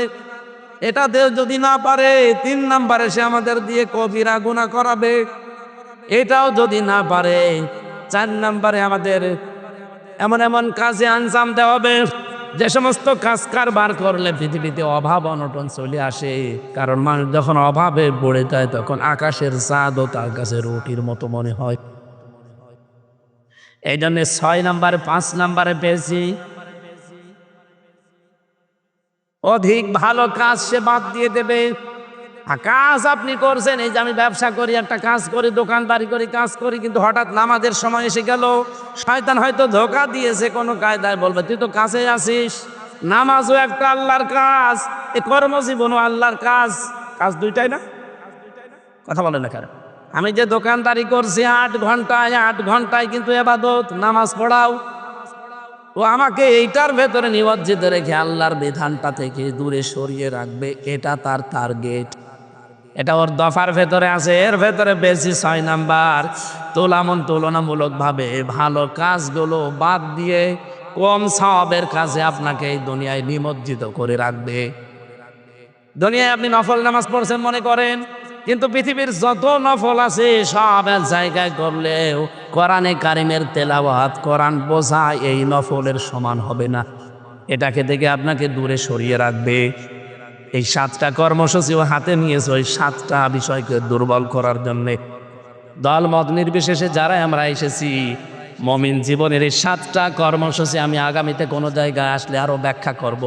এটাতেও যদি না পারে, 3 নাম্বারে সে আমাদের দিয়ে কবিরা গুনাহ করাবে। এটাও যদি না পারে, 4 নাম্বারে আমাদের এমন এমন কাজে আঞ্জাম দেওয়া হবে যে সমস্ত কাজ কারবার করলে পৃথিবীতে অভাব অনটন চলে আসে। কারণ মানুষ যখন অভাবে পড়ে যায় তখন আকাশের চাঁদও তার কাছে রুটির মতো মনে হয়। এই জন্য 6 নম্বরে 5 নম্বরে পেয়েছি অধিক ভালো কাজ সে বাদ দিয়ে দেবে। কাজ আপনি করছেন, এই যে আমি ব্যবসা করি, একটা কাজ করি, দোকানদারি করি, কাজ করি, কিন্তু হঠাৎ নামাজের সময় এসে গেল, শয়তান হয়তো ধোঁকা দিয়েছে কোনো কায়দায়, বলবে তুই তো কাছে আছিস। নামাজও একটা আল্লাহর কাজ, এ কর্মজীবনও আল্লাহর কাজ, কাজ দুইটাই না? কথা বলে না কারণ আমি যে দোকানদারি করছি 8 ঘন্টায় কিন্তু এবাদত, নামাজ পড়াও। ও আমাকে এইটার ভেতরে নিমজ্জিত রেখে আল্লাহর বিধানটা থেকে দূরে সরিয়ে রাখবে, এটা তার টার্গেট, এটা ওর দফার ভেতরে আছে। এর ভেতরে বেশি 6 নাম্বার, তুলনামূলকভাবে ভালো কাজগুলো বাদ দিয়ে কম সওয়াবের কাজে আপনাকে এই দুনিয়ায় নিমজ্জিত করে রাখবে। দুনিয়ায় আপনি নফল নামাজ পড়ছেন মনে করেন, কিন্তু পৃথিবীর যত নফল আছে সব এক জায়গায় করলেও কোরআনে কারিমের তেলাওয়াত, কোরআন বোঝা এই নফলের সমান হবে না। এটাকে থেকে আপনাকে দূরে সরিয়ে রাখবে। এই 7টা কর্মসূচিও হাতে নিয়েছে ওই 7টা বিষয়কে দুর্বল করার জন্যে। দল মত নির্বিশেষে যারা আমরা এসেছি, মমিন জীবনের এই 7টা কর্মসূচি আমি আগামীতে কোনো জায়গায় আসলে আরো ব্যাখ্যা করব।